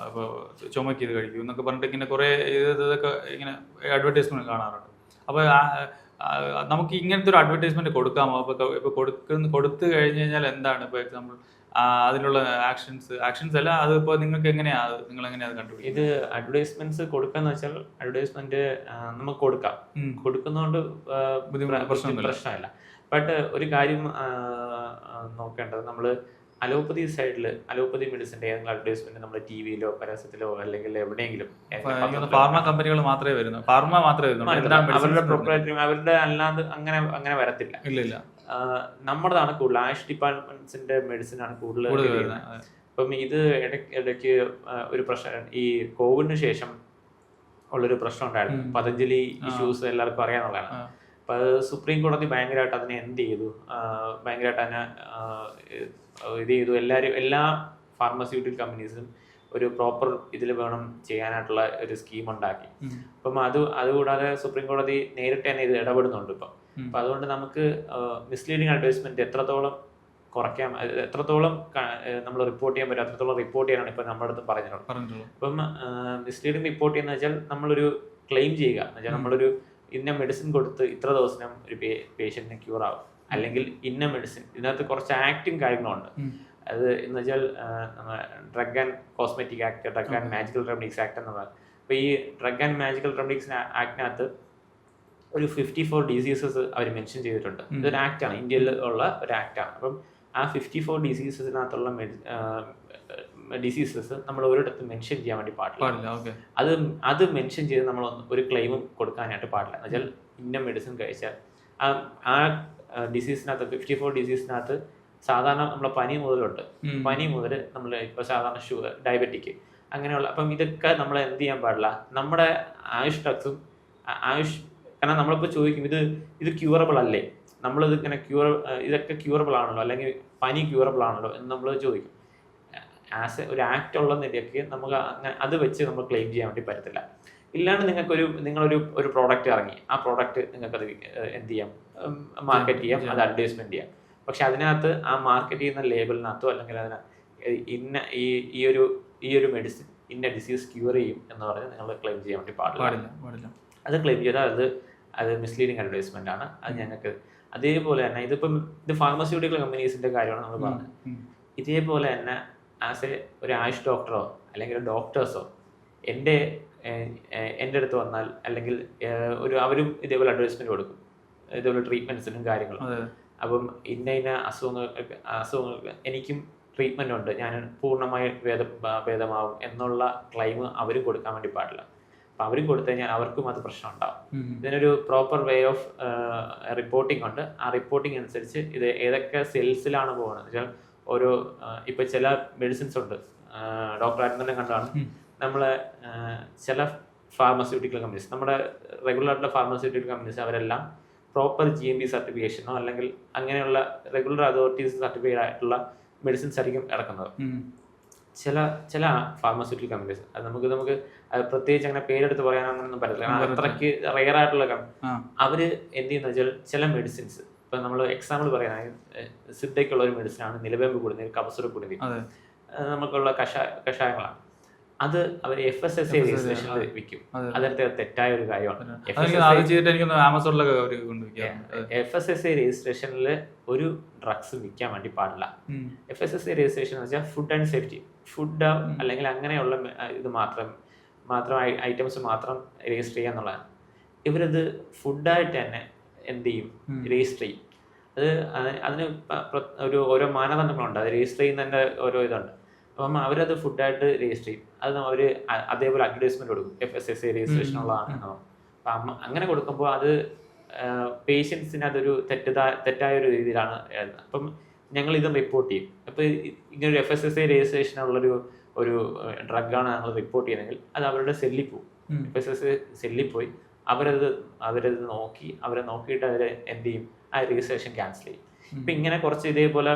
ഇപ്പോൾ ചുമക്ക് ഇത് കഴിക്കൂ എന്നൊക്കെ പറഞ്ഞിട്ട് ഇങ്ങനെ കുറേ ഇതൊക്കെ ഇങ്ങനെ അഡ്വർടൈസ്മെന്റ് കാണാറുണ്ട്. അപ്പോൾ നമുക്ക് ഇങ്ങനത്തെ ഒരു അഡ്വർടൈസ്മെന്റ് കൊടുക്കാമോ? ഇപ്പോൾ കൊടുത്തു കഴിഞ്ഞ് കഴിഞ്ഞാൽ എന്താണ് ഇപ്പോൾ എക്സാമ്പിൾ അതിനുള്ള ആക്ഷൻസ് അല്ല, അതിപ്പോൾ നിങ്ങൾ എങ്ങനെയാണ് കണ്ടുപിടിക്കുക? ഇത് അഡ്വർടൈസ്മെന്റ്സ് കൊടുക്കാന്ന് വെച്ചാൽ അഡ്വർടൈസ്മെന്റ് നമുക്ക് കൊടുക്കുന്നതുകൊണ്ട് പ്രശ്നമില്ല. ബട്ട് ഒരു കാര്യം നോക്കേണ്ടത്, നമ്മൾ അലോപ്പതി മെഡിസിന്റെ ഏതെങ്കിലും അഡ്വർടൈസ്മെന്റ് നമ്മൾ ടിവിയിലോ പരസ്യത്തിലോ അല്ലെങ്കിൽ എവിടെയെങ്കിലും കമ്പനികൾ മാത്രമേ വരുന്നു, അവരുടെ പ്രൊപ്പറേറ്ററി അവരുടെ അല്ലാതെ അങ്ങനെ വരത്തില്ല. ഇല്ല, നമ്മുടേതാണ് കൂടുതൽ. ആയുഷ് ഡിപ്പാർട്ട്മെന്റ്സിന്റെ മെഡിസിൻ ആണ് കൂടുതൽ വരുന്നത്. അപ്പം ഇത് ഇടയ്ക്ക് ഒരു പ്രശ്നം, ഈ കോവിഡിന് ശേഷം ഉള്ളൊരു പ്രശ്നം ഉണ്ടായിരുന്നു. പതഞ്ജലി ഇഷ്യൂസ് എല്ലാവർക്കും അറിയാന്നുള്ളതാണ്. അപ്പൊ അത് സുപ്രീം കോടതി ഭയങ്കരമായിട്ട് അതിനെ എന്ത് ചെയ്തു, ഭയങ്കരമായിട്ട് അതിനെ ഇത് ചെയ്തു. എല്ലാ ഫാർമസ്യൂട്ടിക്കൽ കമ്പനീസും ഒരു പ്രോപ്പർ ഇതിൽ വേണം ചെയ്യാനായിട്ടുള്ള ഒരു സ്കീം ഉണ്ടാക്കി. അപ്പം അതുകൂടാതെ സുപ്രീം കോടതി നേരിട്ട് തന്നെ ഇത് ഇടപെടുന്നുണ്ട് ഇപ്പം. അപ്പൊ അതുകൊണ്ട് നമുക്ക് മിസ്ലീഡിങ് അഡ്വർടൈസ്മെന്റ് എത്രത്തോളം കുറയ്ക്കാം, എത്രത്തോളം നമ്മൾ റിപ്പോർട്ട് ചെയ്യാൻ പറ്റും അത്രത്തോളം റിപ്പോർട്ട് ചെയ്യാനാണ് ഇപ്പൊ നമ്മുടെ അടുത്ത് പറഞ്ഞിട്ടുള്ളത്. അപ്പം മിസ്ലീഡിങ് റിപ്പോർട്ട് ചെയ്യുന്ന വെച്ചാൽ നമ്മളൊരു ക്ലെയിം ചെയ്യുക എന്ന് വെച്ചാൽ നമ്മളൊരു ഇന്ന മെഡിസിൻ കൊടുത്ത് ഇത്ര ദിവസം ഒരു പേഷ്യന്റിന് ക്യൂർ ആവും, അല്ലെങ്കിൽ ഇന്ന മെഡിസിൻ. ഇതിനകത്ത് കുറച്ച് ആക്ടും കാര്യങ്ങളുണ്ട്. അത് എന്ന് വെച്ചാൽ drug and cosmetic act, drug and magical remedies act എന്ന് പറയുന്നത്. അപ്പോൾ ഈ ഡ്രഗ് ആൻഡ് മാജിക്കൽ റെമഡീസ് ആക്ടിനകത്ത് ഒരു 54 ഡിസീസസ് അവർ മെൻഷൻ ചെയ്തിട്ടുണ്ട്. ഇതൊരു ആക്ടാണ്, ഇന്ത്യയിൽ ഉള്ള ഒരു ആക്ടാണ്. അപ്പം ആ 54 ഡിസീസസിനകത്തുള്ള ഡിസീസസ് നമ്മൾ ഒരിടത്ത് മെൻഷൻ ചെയ്യാൻ വേണ്ടി പാടില്ല. അത് മെൻഷൻ ചെയ്ത് നമ്മൾ ഒരു ക്ലെയിമും കൊടുക്കാനായിട്ട് പാടില്ല. എന്ന് വെച്ചാൽ ഇന്ന മെഡിസിൻ കഴിച്ചാൽ ആ ഡിസീസിനകത്ത് 54 ഡിസീസിനകത്ത് സാധാരണ നമ്മളെ പനി മുതൽ നമ്മൾ ഇപ്പോൾ സാധാരണ ഷുഗർ, ഡയബറ്റിക് അങ്ങനെയുള്ള. അപ്പം ഇതൊക്കെ നമ്മൾ എന്ത് ചെയ്യാൻ പാടില്ല, നമ്മുടെ ആയുഷ് ഡ്രഗ്സും കാരണം നമ്മളിപ്പോൾ ചോദിക്കും ഇത് ക്യൂറബിൾ അല്ലേ, നമ്മളിത് ഇങ്ങനെ ഇതൊക്കെ ക്യൂറബിൾ ആണല്ലോ, അല്ലെങ്കിൽ പനി ക്യൂറബിൾ ആണല്ലോ എന്ന് നമ്മൾ ചോദിക്കും. ആസ് ഒരു ആക്ട് ഉള്ള നിലയ്ക്ക് നമുക്ക് അങ്ങനെ അത് വെച്ച് നമ്മൾ ക്ലെയിം ചെയ്യാൻ വേണ്ടി പറ്റത്തില്ല. ഇല്ലാണ്ട് നിങ്ങളൊരു പ്രോഡക്റ്റ് ഇറങ്ങി, ആ പ്രോഡക്റ്റ് നിങ്ങൾക്കത് എന്ത് ചെയ്യാം, മാർക്കറ്റ് ചെയ്യാം, അത് അഡ്വർടൈസ്മെന്റ് ചെയ്യാം. പക്ഷെ അതിനകത്ത് ആ മാർക്കറ്റ് ചെയ്യുന്ന ലേബലിനകത്തോ അല്ലെങ്കിൽ ഈ ഒരു മെഡിസിൻ ഇന്ന ഡിസീസ് ക്യൂർ ചെയ്യും എന്ന് പറഞ്ഞ് നിങ്ങൾ ക്ലെയിം ചെയ്യാൻ വേണ്ടി പാടില്ല. അത് ക്ലെയിം ചെയ്താൽ അത് മിസ്ലീഡിങ് അഡ്വർടൈസ്മെന്റ് ആണ്. അത് ഞങ്ങൾക്ക് അതേപോലെ തന്നെ ഇത് ഫാർമസ്യൂട്ടിക്കൽ കമ്പനീസിന്റെ കാര്യമാണ് നമ്മൾ പറഞ്ഞത്. ഇതേപോലെ തന്നെ ഒരു ആയുഷ് ഡോക്ടറോ അല്ലെങ്കിൽ ഡോക്ടേഴ്സോ എൻ്റെ അടുത്ത് വന്നാൽ, അല്ലെങ്കിൽ അവരും ഇതേപോലെ അഡ്വർടൈസ്മെന്റ് കൊടുക്കും, ഇതേപോലെ ട്രീറ്റ്മെന്റ്സിനും കാര്യങ്ങളും. അപ്പം ഇന്ന അസുഖങ്ങൾക്ക് എനിക്കും ട്രീറ്റ്മെന്റ് ഉണ്ട്, ഞാൻ പൂർണ്ണമായി ഭേദമാവും എന്നുള്ള ക്ലെയിം അവരും കൊടുക്കാൻ വേണ്ടി പാടില്ല. അപ്പം അവരും കൊടുത്തു കഴിഞ്ഞാൽ അവർക്കും അത് പ്രശ്നം ഉണ്ടാവും. ഇതിനൊരു പ്രോപ്പർ വേ ഓഫ് റിപ്പോർട്ടിംഗ് ഉണ്ട്. ആ റിപ്പോർട്ടിംഗ് അനുസരിച്ച് ഇത് ഏതൊക്കെ സെൽസിലാണ് പോകുന്നത് വെച്ചാൽ ഇപ്പൊ ചില മെഡിസിൻസ് ഉണ്ട്, ഡോക്ടർ ആരും തന്നെ കണ്ടാണ്, നമ്മളെ ചില ഫാർമസ്യൂട്ടിക്കൽ കമ്പനീസ്, നമ്മുടെ റെഗുലർ ആയിട്ടുള്ള ഫാർമസ്യൂട്ടിക്കൽ കമ്പനീസ് അവരെല്ലാം പ്രോപ്പർ GMP സർട്ടിഫിക്കേഷനോ അല്ലെങ്കിൽ അങ്ങനെയുള്ള റെഗുലർ അതോറിറ്റീസ് സർട്ടിഫൈഡ് ആയിട്ടുള്ള മെഡിസിൻസ് ആയിരിക്കും ഇറക്കുന്നത്. ചില ഫാർമസ്യൂട്ടിക്കൽ കമ്പനീസ് അത് നമുക്ക് പ്രത്യേകിച്ച് അങ്ങനെ പേരെടുത്ത് പറയാനൊന്നും പറ്റില്ല, അത്രയ്ക്ക് റെയർ ആയിട്ടുള്ള അവര് എന്ത് ചെയ്യുന്ന വെച്ചാൽ ചില മെഡിസിൻസ്, ഇപ്പൊ നമ്മൾ എക്സാമ്പിൾ പറയാനാണെങ്കിൽ സിദ്ധയ്ക്കുള്ള ഒരു മെഡിസിനാണ് നിലവേമ്പ് കുടിനീർ, കഫസുര കുടിനീർ. നമുക്കുള്ള കഷായങ്ങളാണ്. അത് അവർ FSSAI രജിസ്ട്രേഷനിൽ വിൽക്കും. അതൊരു തെറ്റായ ഒരു കാര്യമാണ്. FSSAI രജിസ്ട്രേഷനിൽ ഒരു ഡ്രഗ്സ് വിൽക്കാൻ വേണ്ടി പാടില്ല. FSSAI രജിസ്ട്രേഷൻ എന്ന് വെച്ചാൽ ഫുഡ് ആൻഡ് സേഫ്റ്റി, ഫുഡ് അല്ലെങ്കിൽ അങ്ങനെയുള്ള ഇത് മാത്രം ഐറ്റംസ് മാത്രം രജിസ്റ്റർ ചെയ്യുക എന്നുള്ളതാണ്. ഇവരത് ഫുഡായിട്ട് തന്നെ എന്ത് ചെയ്യും, രജിസ്റ്റർ ചെയ്യും. അതിന് ഓരോ മാനദണ്ഡങ്ങളുണ്ട്. അത് രജിസ്റ്റർ ചെയ്യുന്നതിൻ്റെ ഓരോ ഇതുണ്ട്. അപ്പം അവരത് ഫുഡായിട്ട് രജിസ്റ്റർ ചെയ്യും. അത് അവർ അതേപോലെ അഡ്വർടൈസ്മെന്റ് കൊടുക്കും, FSSAI രജിസ്ട്രേഷൻ ഉള്ളതാണ്. അപ്പം അങ്ങനെ കൊടുക്കുമ്പോൾ അത് പേഷ്യൻസിന് അതൊരു തെറ്റായ ഒരു രീതിയിലാണ്. അപ്പം ഞങ്ങൾ ഇതും റിപ്പോർട്ട് ചെയ്യും. അപ്പം ഇങ്ങനൊരു FSSAI രജിസ്ട്രേഷൻ ഉള്ളൊരു ഡ്രഗാണ് ഞങ്ങൾ റിപ്പോർട്ട് ചെയ്യുന്നതെങ്കിൽ അത് അവരുടെ സെല്ലിൽ പോകും. FSSAI സെല്ലിൽ പോയി അവരത് നോക്കിയിട്ട് അവർ എന്ത് ചെയ്യും, ആ രജിസ്ട്രേഷൻ ക്യാൻസൽ ചെയ്യും. ഇപ്പം ഇങ്ങനെ കുറച്ച് ഇതേപോലെ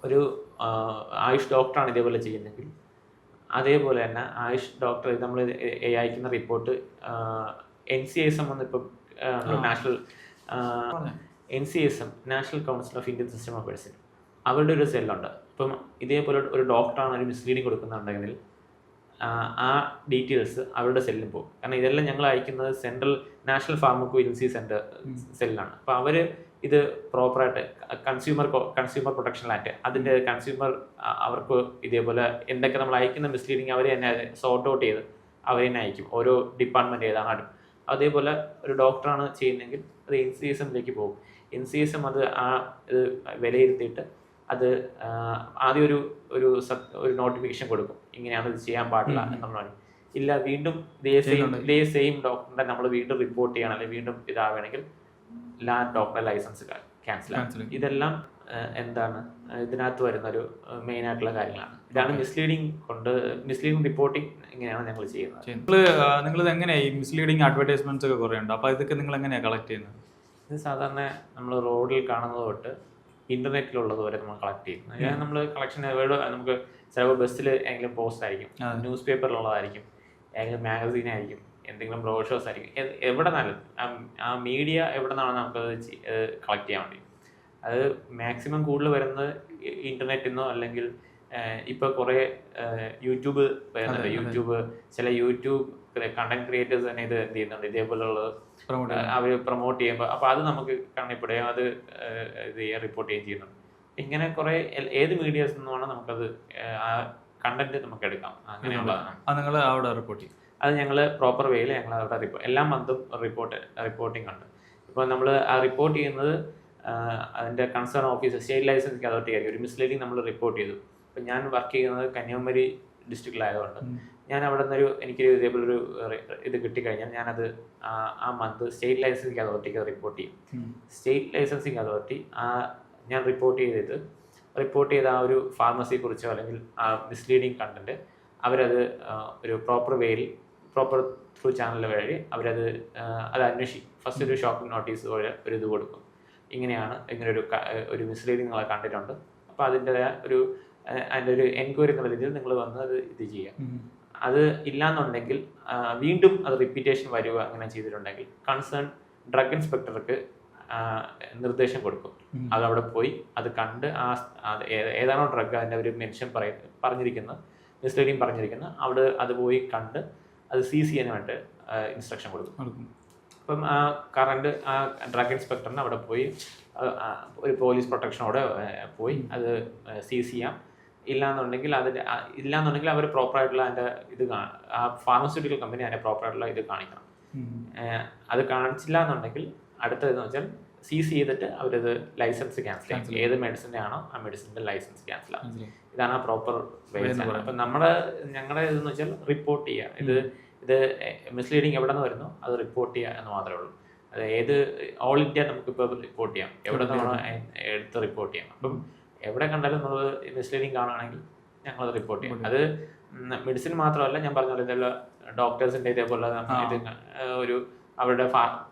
ഒരു ആയുഷ് ഡോക്ടറാണ് ഇതേപോലെ ചെയ്യുന്നെങ്കിൽ അതേപോലെ തന്നെ ആയുഷ് ഡോക്ടർ നമ്മൾ അയക്കുന്ന റിപ്പോർട്ട് NCSM ഇപ്പം NCSM national council of Indian system of medicine, അവരുടെ ഒരു സെല്ലുണ്ട്. ഇപ്പം ഇതേപോലെ ഒരു ഡോക്ടറാണ് ഒരു മിസ്ലീഡിങ് കൊടുക്കുന്നുണ്ടെങ്കിൽ ആ ഡീറ്റെയിൽസ് അവരുടെ സെല്ലിൽ പോകും. കാരണം ഇതെല്ലാം ഞങ്ങൾ അയക്കുന്നത് സെൻട്രൽ നാഷണൽ ഫാർമക്കോവിജിലൻസി സെല്ലാണ്. അപ്പോൾ അവർ ഇത് പ്രോപ്പറായിട്ട് കൺസ്യൂമർ പ്രൊട്ടക്ഷൻ ആക്ട് അതിൻ്റെ കൺസ്യൂമർ അവർക്ക് ഇതേപോലെ എന്തൊക്കെ നമ്മൾ അയക്കുന്ന മിസ്ലീഡിങ് അവർ തന്നെ സോർട്ട് ഔട്ട് ചെയ്ത് അവർ തന്നെ അയക്കും. ഓരോ ഡിപ്പാർട്ട്മെൻറ്റ് ഏതാണ് അതേപോലെ ഒരു ഡോക്ടറാണ് ചെയ്യുന്നതെങ്കിൽ അത് NCSMലേക്ക് പോകും. NCSM അത് ഇത് വിലയിരുത്തിയിട്ട് അത് ആദ്യം ഒരു നോട്ടിഫിക്കേഷൻ കൊടുക്കും, ഇങ്ങനെയാണ് ഇത് ചെയ്യാൻ പാടില്ല എന്നുള്ളത്. ഇല്ല വീണ്ടും ഇതേ സെയിം ഡോക്ടറിനെ നമ്മൾ വീണ്ടും റിപ്പോർട്ട് ചെയ്യണം, അല്ലെങ്കിൽ വീണ്ടും ഇതാവണമെങ്കിൽ ഡോക്ടറെ ലൈസൻസ് ക്യാൻസൽ ആകും. ഇതെല്ലാം എന്താണ് ഇതിനകത്ത് വരുന്ന ഒരു മെയിൻ ആയിട്ടുള്ള കാര്യങ്ങളാണ്. ഇതാണ് മിസ്ലീഡിങ് റിപ്പോർട്ടിംഗ് ഇങ്ങനെയാണ് ഞങ്ങൾ ചെയ്യുന്നത്. നിങ്ങൾ എങ്ങനെയാണ് ഈ മിസ്ലീഡിങ് അഡ്വർടൈസ്മെന്റ്സ് ഒക്കെ കുറേ ഉണ്ട്, അപ്പോൾ ഇതൊക്കെ നിങ്ങൾ എങ്ങനെയാണ് കളക്ട് ചെയ്യുന്നത്? ഇത് സാധാരണ നമ്മൾ റോഡിൽ കാണുന്നത് തൊട്ട് ഇന്റർനെറ്റിലുള്ളത് വരെ നമ്മൾ കളക്ട് ചെയ്യും. നമ്മൾ കളക്ഷൻ നമുക്ക് ചിലപ്പോൾ ബസ്സിൽ ഏതെങ്കിലും പോസ്റ്റ് ആയിരിക്കും, ന്യൂസ് പേപ്പറിലുള്ളതായിരിക്കും, ഏതെങ്കിലും മാഗസീൻ ആയിരിക്കും, എന്തെങ്കിലും ബ്രോഷേഴ്സ് ആയിരിക്കും, എവിടെ നിന്നാലും ആ മീഡിയ എവിടെ നിന്നാണ് നമുക്കത് കളക്ട് ചെയ്യാൻ വേണ്ടി. അത് മാക്സിമം കൂടുതൽ വരുന്നത് ഇന്റർനെറ്റിൽ നിന്നോ അല്ലെങ്കിൽ ഇപ്പോൾ കുറേ യൂട്യൂബ് വരുന്നുണ്ട്. ചില യൂട്യൂബ് കണ്ടന്റ് ക്രിയേറ്റേഴ്സ് തന്നെ ഇത് എന്ത് ചെയ്യുന്നുണ്ട്, ഇതേപോലുള്ളത് അവർ പ്രൊമോട്ട് ചെയ്യുമ്പോൾ അപ്പോൾ അത് നമുക്ക് കാണപ്പെടുകയും അത് ഇത് റിപ്പോർട്ട് ചെയ്യുന്നുണ്ട്. ഇങ്ങനെ കുറേ ഏത് മീഡിയസിൽ നിന്നുമാണ് നമുക്കത് ആ കണ്ടന്റ് നമുക്ക് എടുക്കാം. അങ്ങനെയുള്ളതാണ്. നിങ്ങൾ അവിടെ റിപ്പോർട്ട് ചെയ്യും? അത് ഞങ്ങൾ പ്രോപ്പർ വേയിൽ ഞങ്ങൾ അവിടെ എല്ലാ മന്തും റിപ്പോർട്ടിംഗ് ഉണ്ട്. ഇപ്പോൾ നമ്മൾ ആ റിപ്പോർട്ട് ചെയ്യുന്നത് അതിൻ്റെ concern officer state licensing authority ആയിരിക്കും. ഒരു മിസ്ലീഡിങ് നമ്മൾ റിപ്പോർട്ട് ചെയ്തു. ഇപ്പം ഞാൻ വർക്ക് ചെയ്യുന്നത് കന്യാകുമാരി ഡിസ്ട്രിക്റ്റിലായതുകൊണ്ട് ഞാൻ അവിടെ നിന്നൊരു എനിക്കൊരു ഇതേപോലൊരു ഇത് കിട്ടിക്കഴിഞ്ഞാൽ ഞാനത് ആ മന്ത് സ്റ്റേറ്റ് ലൈസൻസിങ് അതോറിറ്റിക്ക് റിപ്പോർട്ട് ചെയ്യും. സ്റ്റേറ്റ് ലൈസൻസിങ് അതോറിറ്റി ഞാൻ റിപ്പോർട്ട് ചെയ്ത ആ ഒരു ഫാർമസിയെ കുറിച്ചോ അല്ലെങ്കിൽ ആ മിസ്ലീഡിങ് കണ്ടന്റ് അവരത് ഒരു പ്രോപ്പർ ത്രൂ ചാനൽ വഴി അവരത് അന്വേഷിക്കും. ഫസ്റ്റ് ഒരു ഷോക്കിംഗ് നോട്ടീസ് പോലെ ഒരു ഇത് കൊടുക്കും, ഇങ്ങനെയാണ് ഒരു മിസ്ലീഡിങ് നിങ്ങളെ കണ്ടിട്ടുണ്ട്, അപ്പോൾ അതിൻ്റെ ഒരു എൻക്വയറി എന്നുള്ള രീതിയിൽ നിങ്ങൾ വന്ന് അത് ഇത് ചെയ്യുക. അത് ഇല്ലാന്നുണ്ടെങ്കിൽ വീണ്ടും അത് റിപ്പീറ്റേഷൻ വരിക അങ്ങനെ ചെയ്തിട്ടുണ്ടെങ്കിൽ കൺസേൺ ഡ്രഗ് ഇൻസ്പെക്ടർക്ക് നിർദ്ദേശം കൊടുക്കും. അതവിടെ പോയി അത് കണ്ട് ഏതാണോ ഡ്രഗ് അതിൻ്റെ ഒരു മെൻഷൻ പറഞ്ഞിരിക്കുന്നത് മിസ്ലീഡിങ് പറഞ്ഞിരിക്കുന്നത് അവിടെ അത് പോയി കണ്ട് അത് സീസ് ചെയ്യാൻ വേണ്ടി ഇൻസ്ട്രക്ഷൻ കൊടുക്കും. അപ്പം ആ ഡ്രഗ് ഇൻസ്പെക്ടറിന് അവിടെ പോയി ഒരു പോലീസ് പ്രൊട്ടക്ഷനോടെ പോയി അത് സീസ് ചെയ്യാം. ഇല്ലാന്നുണ്ടെങ്കിൽ അവർ പ്രോപ്പറായിട്ടുള്ള അതിൻ്റെ ഇത് ആ ഫാർമസ്യൂട്ടിക്കൽ കമ്പനി അതിൻ്റെ പ്രോപ്പറായിട്ടുള്ള ഇത് കാണിക്കണം. അത് കാണിച്ചില്ല എന്നുണ്ടെങ്കിൽ അടുത്തതെന്ന് വെച്ചാൽ സീസ് ചെയ്തിട്ട് അവരത് ലൈസൻസ് ക്യാൻസൽ ചെയ്യും. ഏത് മെഡിസിൻ്റെ ആണോ ആ മെഡിസിൻ്റെ ലൈസൻസ് ക്യാൻസൽ ആകും. ഇതാണ് ആ പ്രോപ്പർ വേ. അപ്പം ഞങ്ങളുടെ ഇതെന്ന് വെച്ചാൽ റിപ്പോർട്ട് ചെയ്യുക. ഇത് മിസ്ലീഡിങ് എവിടെ നിന്ന് വരുന്നു അത് റിപ്പോർട്ട് ചെയ്യുക എന്ന് മാത്രമേ ഉള്ളൂ. അത് ഓൾ ഇന്ത്യ നമുക്കിപ്പോൾ റിപ്പോർട്ട് ചെയ്യാം, എവിടെ നിന്നാണോ എടുത്ത് റിപ്പോർട്ട് ചെയ്യാം. അപ്പം എവിടെ കണ്ടാലും നമ്മൾ മിസ്ലീഡിങ് കാണുകയാണെങ്കിൽ ഞങ്ങളത് റിപ്പോർട്ട് ചെയ്യും. അത് മെഡിസിൻ മാത്രമല്ല, ഞാൻ പറഞ്ഞ പോലെ ഇതേപോലെ ഡോക്ടേഴ്സിൻ്റെ ഇതേപോലെ ഒരു അവരുടെ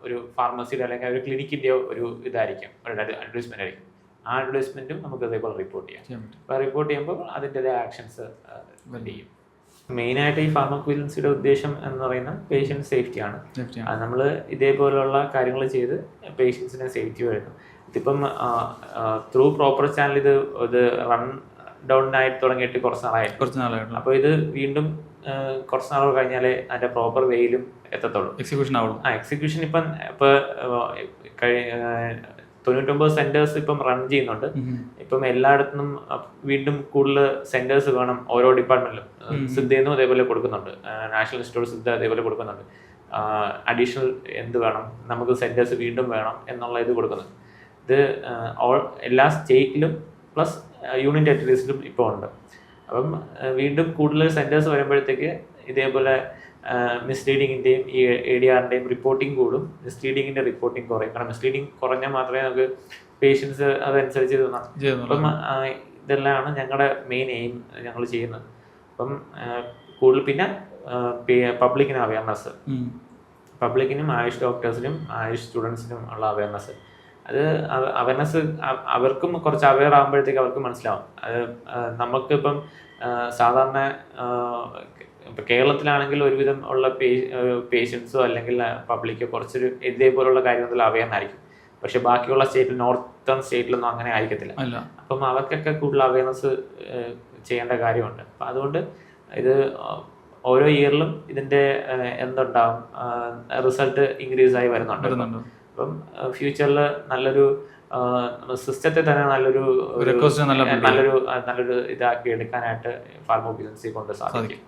ഒരു ഫാർമസിയുടെ അല്ലെങ്കിൽ ഒരു ക്ലിനിക്കിൻ്റെ ഒരു ഇതായിരിക്കും, ഒരു അഡ്വർടൈസ്മെന്റ് ആയിരിക്കും. ആ അഡ്വർടൈസ്മെന്റും നമുക്ക് ഇതേപോലെ റിപ്പോർട്ട് ചെയ്യാം. അപ്പോൾ റിപ്പോർട്ട് ചെയ്യുമ്പോൾ അതിൻ്റെതായ ആക്ഷൻസ് ചെയ്യും. മെയിനായിട്ട് ഈ ഫാർമക്കോവിജിലൻസിയുടെ ഉദ്ദേശം എന്ന് പറയുന്നത് പേഷ്യൻ്റ് സേഫ്റ്റിയാണ്. അത് നമ്മൾ ഇതേപോലെയുള്ള കാര്യങ്ങൾ ചെയ്ത് പേഷ്യൻസിനെ സേഫ്റ്റി വരുന്നു. ഇതിപ്പം ത്രൂ പ്രോപ്പർ ചാനൽ ഇത് ഡൗൺ ആയി തുടങ്ങിയിട്ട് കുറച്ച് നാളായിട്ട്. അപ്പോൾ ഇത് വീണ്ടും കുറച്ച് നാൾ കഴിഞ്ഞാലേ അതിന്റെ പ്രോപ്പർ വേയിലും എത്തത്തുള്ളൂ. എക്സിക്യൂഷൻ ഇപ്പം 99 സെന്റേഴ്സ് ഇപ്പം റൺ ചെയ്യുന്നുണ്ട്. ഇപ്പം എല്ലായിടത്തും വീണ്ടും കൂടുതൽ സെന്റേഴ്സ് വേണം ഓരോ ഡിപ്പാർട്ട്മെന്റിലും. സിദ്ധയെന്നും അതേപോലെ കൊടുക്കുന്നുണ്ട്, നാഷണൽ ഇൻസ്റ്റിറ്റ്യൂട്ട് സിദ്ധ അതേപോലെ കൊടുക്കുന്നുണ്ട്. അഡീഷണൽ എന്ത് വേണം, നമുക്ക് സെന്റേഴ്സ് വീണ്ടും വേണം എന്നുള്ള ഇത് കൊടുക്കുന്നുണ്ട്. ഇത് എല്ലാ സ്റ്റേറ്റിലും പ്ലസ് യൂണിയൻ ടെറിട്ടറീസിലും ഇപ്പോൾ ഉണ്ട്. അപ്പം വീണ്ടും കൂടുതൽ സെന്റേഴ്സ് വരുമ്പോഴത്തേക്ക് ഇതേപോലെ മിസ്ലീഡിങ്ങിൻ്റെയും ഈ ADRൻ്റെയും റിപ്പോർട്ടിംഗ് കൂടും, മിസ്ലീഡിങ്ങിൻ്റെ റിപ്പോർട്ടിംഗ് കുറയും. കാരണം മിസ്ലീഡിങ് കുറഞ്ഞാൽ മാത്രമേ നമുക്ക് പേഷ്യൻസ് അതനുസരിച്ച് അപ്പം ഇതെല്ലാമാണ് ഞങ്ങളുടെ മെയിൻ എയിം ഞങ്ങൾ ചെയ്യുന്നത്. അപ്പം കൂടുതൽ പിന്നെ പബ്ലിക്കിന് അവയർനെസ്, പബ്ലിക്കിനും ആയുഷ് ഡോക്ടേഴ്സിനും ആയുഷ് സ്റ്റുഡൻസിനും ഉള്ള അവയർനെസ്. അത് അവയർനെസ് അവർക്കും കുറച്ച് അവെയർ ആകുമ്പോഴത്തേക്ക് അവർക്ക് മനസ്സിലാവും. അത് നമുക്കിപ്പം സാധാരണ ഇപ്പം കേരളത്തിലാണെങ്കിൽ ഒരുവിധം ഉള്ള പേഷ്യൻസോ അല്ലെങ്കിൽ പബ്ലിക്കോ കുറച്ചൊരു ഇതേപോലുള്ള കാര്യത്തിൽ അവയർന്നായിരിക്കും. പക്ഷെ ബാക്കിയുള്ള സ്റ്റേറ്റിൽ, നോർത്തേൺ സ്റ്റേറ്റിലൊന്നും അങ്ങനെ ആയിരിക്കത്തില്ല. അപ്പം അവർക്കൊക്കെ കൂടുതൽ അവയർനെസ് ചെയ്യേണ്ട കാര്യമുണ്ട്. അപ്പം അതുകൊണ്ട് ഇത് ഓരോ ഇയറിലും ഇതിൻ്റെ എന്തുണ്ടാവും, റിസൾട്ട് ഇൻക്രീസ് ആയി വരുന്നുണ്ട്. അപ്പം ഫ്യൂച്ചറിൽ നല്ലൊരു സിസ്റ്റത്തെ തന്നെ നല്ലൊരു ഇതാക്കി എടുക്കാനായിട്ട് ഫാർമോവിജിലൻസി കൊണ്ട് സാധിക്കും.